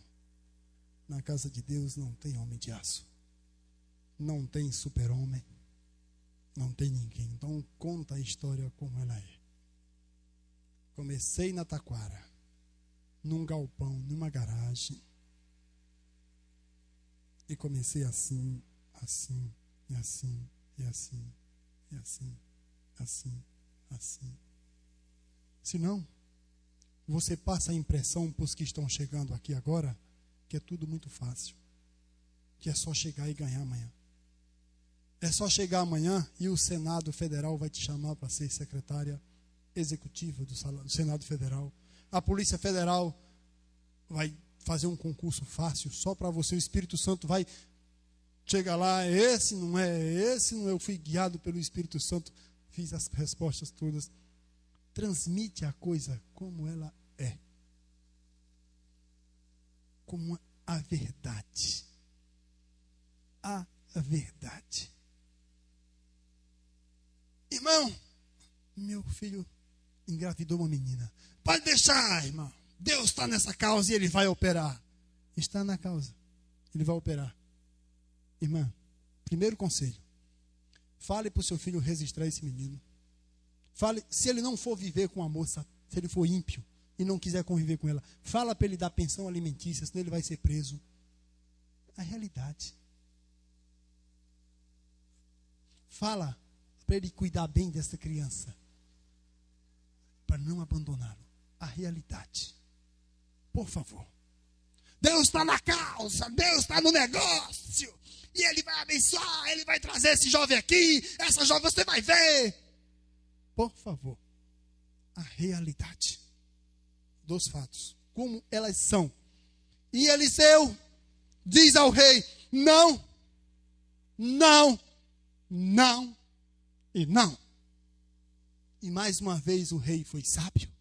Na casa de Deus não tem homem de aço. Não tem super-homem. Não tem ninguém. Então conta a história como ela é. Comecei na taquara, num galpão, numa garagem. E comecei assim, assim, e assim, e assim, e assim, assim, assim. Se não, você passa a impressão para os que estão chegando aqui agora, que é tudo muito fácil. Que é só chegar e ganhar amanhã. É só chegar amanhã e o Senado Federal vai te chamar para ser secretária executiva do Senado Federal. A Polícia Federal vai fazer um concurso fácil só para você. O Espírito Santo vai chegar lá, esse não é. Eu fui guiado pelo Espírito Santo, fiz as respostas todas. Transmite a coisa como ela é. Como a verdade. A verdade. Irmão, meu filho engravidou uma menina. Pode deixar, irmão. Deus está nessa causa e Ele vai operar. Está na causa. Ele vai operar. Irmã, primeiro conselho. Fale para o seu filho registrar esse menino. Fale, se ele não for viver com a moça, se ele for ímpio e não quiser conviver com ela, fala para ele dar pensão alimentícia, senão ele vai ser preso. A realidade. Fala para ele cuidar bem dessa criança, para não abandoná-lo. A realidade. Por favor. Deus está na causa, Deus está no negócio, e Ele vai abençoar, Ele vai trazer esse jovem aqui, essa jovem você vai ver. Por favor. A realidade dos fatos, como elas são. E Eliseu diz ao rei: não, não, não e não. E mais uma vez o rei foi sábio.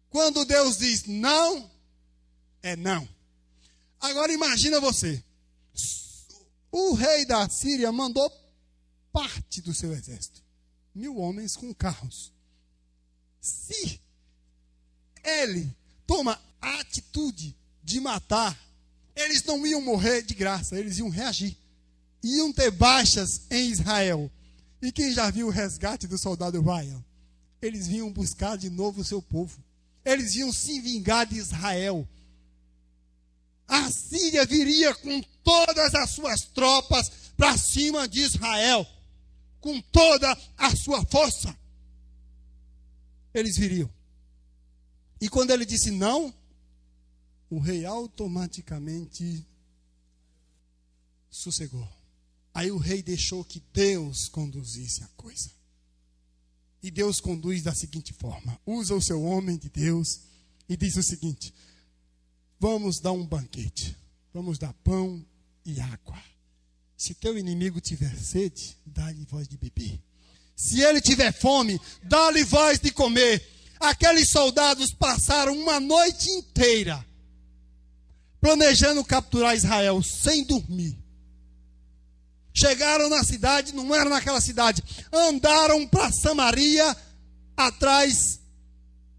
Quando Deus diz não, é não. Agora imagina você. O rei da Síria mandou parte do seu exército. 1000 homens com carros. Se ele toma a atitude de matar, eles não iam morrer de graça, eles iam reagir. Iam ter baixas em Israel. E quem já viu o resgate do soldado Ryan? Eles vinham buscar de novo o seu povo. Eles iam se vingar de Israel. A Síria viria com todas as suas tropas para cima de Israel. Com toda a sua força. Eles viriam. E quando ele disse não, o rei automaticamente sossegou. Aí o rei deixou que Deus conduzisse a coisa. E Deus conduz da seguinte forma. Usa o seu homem de Deus e diz o seguinte: vamos dar um banquete. Vamos dar pão e água. Se teu inimigo tiver sede, dá-lhe voz de beber. Se ele tiver fome, dá-lhe voz de comer. Aqueles soldados passaram uma noite inteira planejando capturar Israel sem dormir. Chegaram na cidade, não era naquela cidade. Andaram para Samaria, atrás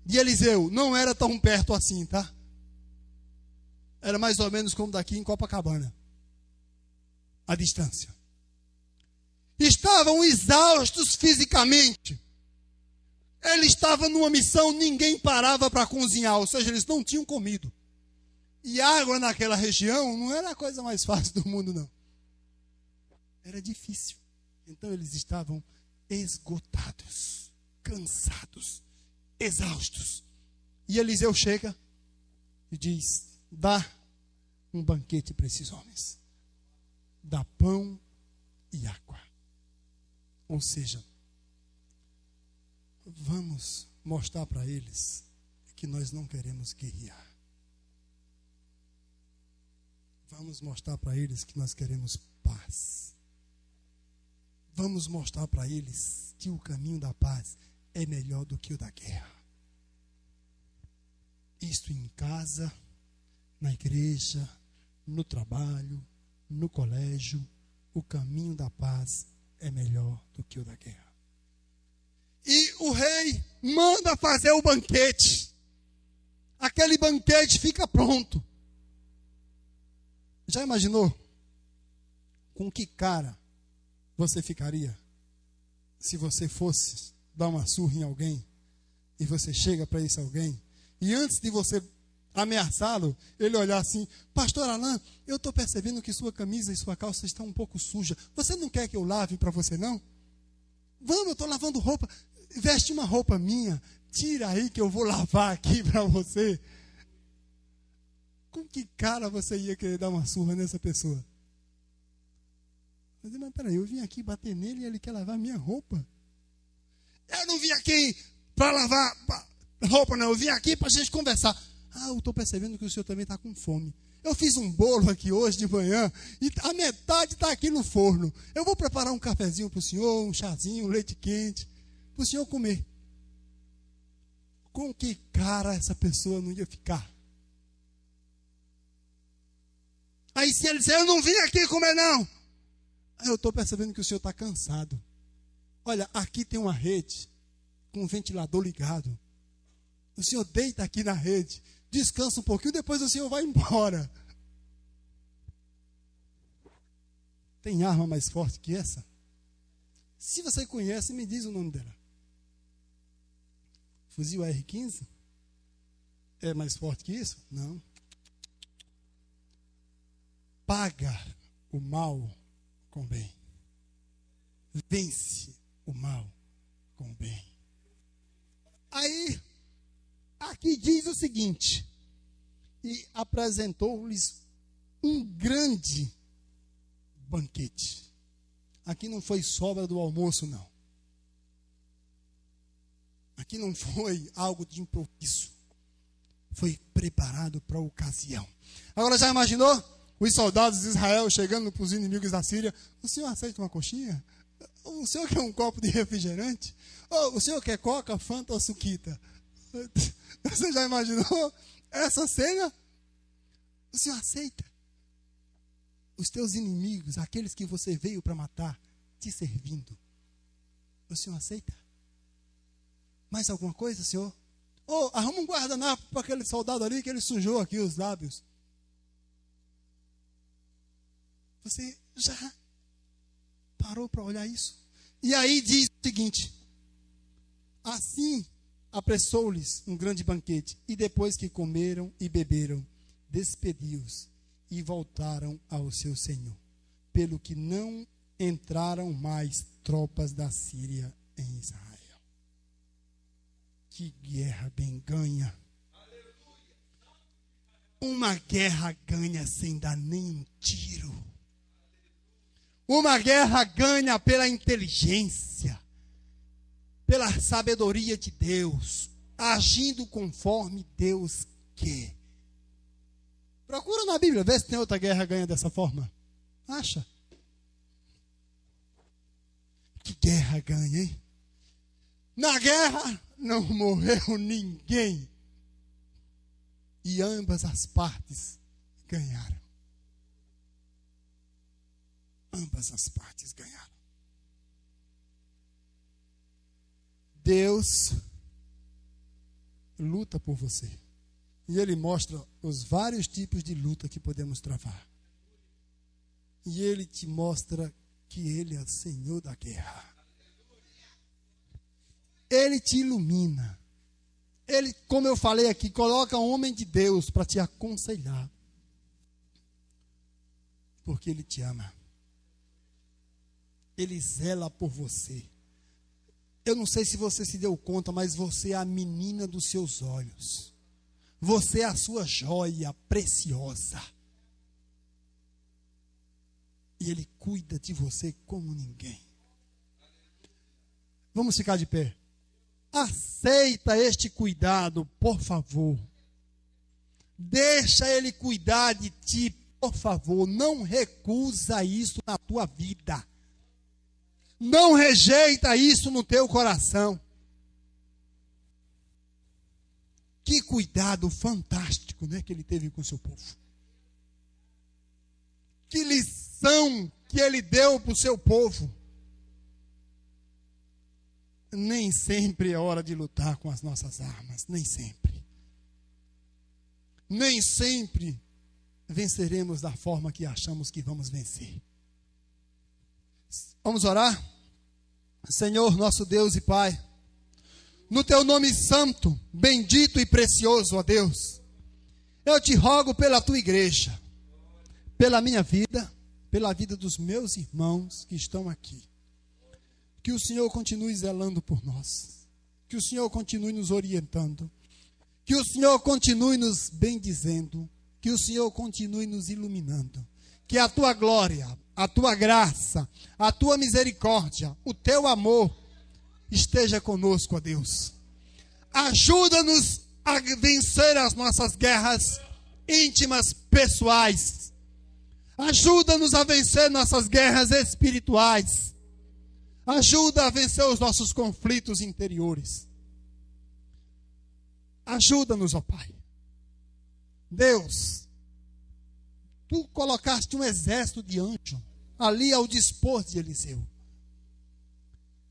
de Eliseu. Não era tão perto assim, tá? Era mais ou menos como daqui em Copacabana. A distância. Estavam exaustos fisicamente. Eles estavam numa missão, ninguém parava para cozinhar, ou seja, eles não tinham comido. E água naquela região não era a coisa mais fácil do mundo, não. Era difícil. Então eles estavam esgotados, cansados, exaustos. E Eliseu chega e diz: dá um banquete para esses homens. Dá pão e água. Ou seja, vamos mostrar para eles que nós não queremos guerrear. Vamos mostrar para eles que nós queremos paz. Vamos mostrar para eles que o caminho da paz é melhor do que o da guerra. Isto em casa, na igreja, no trabalho, no colégio, o caminho da paz é melhor do que o da guerra. E o rei manda fazer o banquete. Aquele banquete fica pronto. Já imaginou com que cara você ficaria se você fosse dar uma surra em alguém e você chega para esse alguém e antes de você ameaçá-lo, ele olhar assim: pastor Alain, eu estou percebendo que sua camisa e sua calça estão um pouco suja. Você não quer que eu lave para você, não? Vamos, eu estou lavando roupa. Veste uma roupa minha, tira aí que eu vou lavar aqui para você. Com que cara você ia querer dar uma surra nessa pessoa? Mas peraí, eu vim aqui bater nele e ele quer lavar minha roupa. Eu não vim aqui para lavar roupa, não. Eu vim aqui para a gente conversar. Ah, eu estou percebendo que o senhor também está com fome. Eu fiz um bolo aqui hoje de manhã e a metade está aqui no forno. Eu vou preparar um cafezinho para o senhor, um chazinho, um leite quente, para o senhor comer. Com que cara essa pessoa não ia ficar? Aí se ele disser: eu não vim aqui comer, não. Eu estou percebendo que o senhor está cansado. Olha, aqui tem uma rede com um ventilador ligado. O senhor deita aqui na rede, descansa um pouquinho, depois o senhor vai embora. Tem arma mais forte que essa? Se você conhece, me diz o nome dela. Fuzil R15? É mais forte que isso? Não. Paga o mal com o bem. Vence o mal com o bem. Aí, aqui diz o seguinte: e apresentou-lhes um grande banquete. Aqui não foi sobra do almoço, não. Aqui não foi algo de improviso. Foi preparado para a ocasião. Agora, já imaginou os soldados de Israel chegando para os inimigos da Síria? O senhor aceita uma coxinha? O senhor quer um copo de refrigerante? Ou o senhor quer coca, fanta ou suquita? Você já imaginou essa cena? O senhor aceita? Os teus inimigos, aqueles que você veio para matar, te servindo. O senhor aceita? Mais alguma coisa, senhor? Ou arruma um guardanapo para aquele soldado ali que ele sujou aqui os lábios. Você já parou para olhar isso? E aí diz o seguinte: assim apressou-lhes um grande banquete, e depois que comeram e beberam, despediu-os e voltaram ao seu senhor, pelo que não entraram mais tropas da Síria em Israel. Que guerra bem ganha. Uma guerra ganha sem dar nem um tiro. Uma guerra ganha pela inteligência, pela sabedoria de Deus, agindo conforme Deus quer. Procura na Bíblia, vê se tem outra guerra ganha dessa forma. Acha? Que guerra ganha, hein? Na guerra não morreu ninguém. E ambas as partes ganharam. Ambas as partes ganharam. Deus luta por você. E ele mostra os vários tipos de luta que podemos travar. E ele te mostra que ele é o Senhor da guerra. Ele te ilumina. Ele, como eu falei aqui, coloca um homem de Deus para te aconselhar. Porque ele te ama. Ele zela por você. Eu não sei se você se deu conta, mas você é a menina dos seus olhos. Você é a sua joia preciosa. E ele cuida de você como ninguém. Vamos ficar de pé. Aceita este cuidado, por favor. Deixa ele cuidar de ti, por favor. Não recusa isso na tua vida. Não rejeita isso no teu coração. Que cuidado fantástico, né, que ele teve com o seu povo. Que lição que ele deu para o seu povo. Nem sempre é hora de lutar com as nossas armas. Nem sempre. Nem sempre venceremos da forma que achamos que vamos vencer. Vamos orar? Senhor, nosso Deus e Pai, no teu nome santo, bendito e precioso, ó Deus, eu te rogo pela tua igreja, pela minha vida, pela vida dos meus irmãos que estão aqui. Que o Senhor continue zelando por nós. Que o Senhor continue nos orientando. Que o Senhor continue nos bendizendo. Que o Senhor continue nos iluminando. Que a tua glória, a tua graça, a tua misericórdia, o teu amor esteja conosco, ó Deus. Ajuda-nos a vencer as nossas guerras íntimas, pessoais. Ajuda-nos a vencer nossas guerras espirituais. Ajuda a vencer os nossos conflitos interiores. Ajuda-nos, ó Pai. Deus, tu colocaste um exército de anjos ali ao dispor de Eliseu.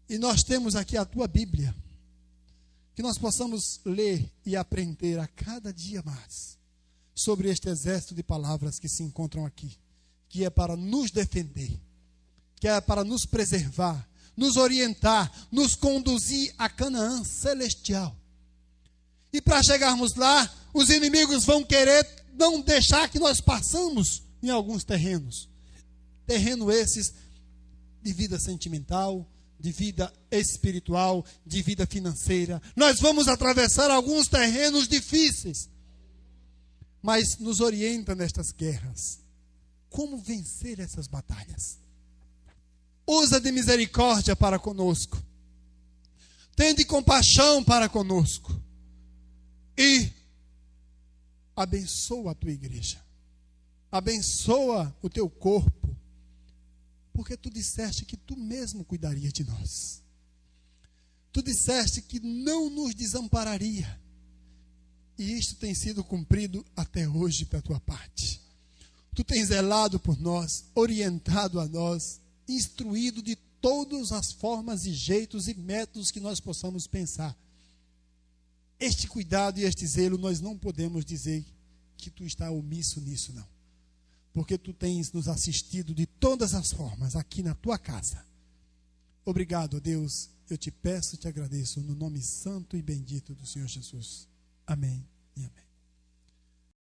E nós temos aqui a tua Bíblia. Que nós possamos ler e aprender a cada dia mais sobre este exército de palavras que se encontram aqui. Que é para nos defender. Que é para nos preservar. Nos orientar, nos conduzir a Canaã celestial. E para chegarmos lá, os inimigos vão querer não deixar que nós passamos em alguns terrenos. Terreno esses de vida sentimental, de vida espiritual, de vida financeira. Nós vamos atravessar alguns terrenos difíceis. Mas nos orienta nestas guerras. Como vencer essas batalhas? Usa de misericórdia para conosco. Tende compaixão para conosco. E abençoa a tua igreja. Abençoa o teu corpo. Porque tu disseste que tu mesmo cuidaria de nós. Tu disseste que não nos desampararia. E isto tem sido cumprido até hoje da tua parte. Tu tens zelado por nós, orientado a nós, instruído de todas as formas e jeitos e métodos que nós possamos pensar. Este cuidado e este zelo, nós não podemos dizer que tu está omisso nisso, não. Porque tu tens nos assistido de todas as formas aqui na tua casa. Obrigado, Deus. Eu te peço e te agradeço no nome santo e bendito do Senhor Jesus. Amém e amém.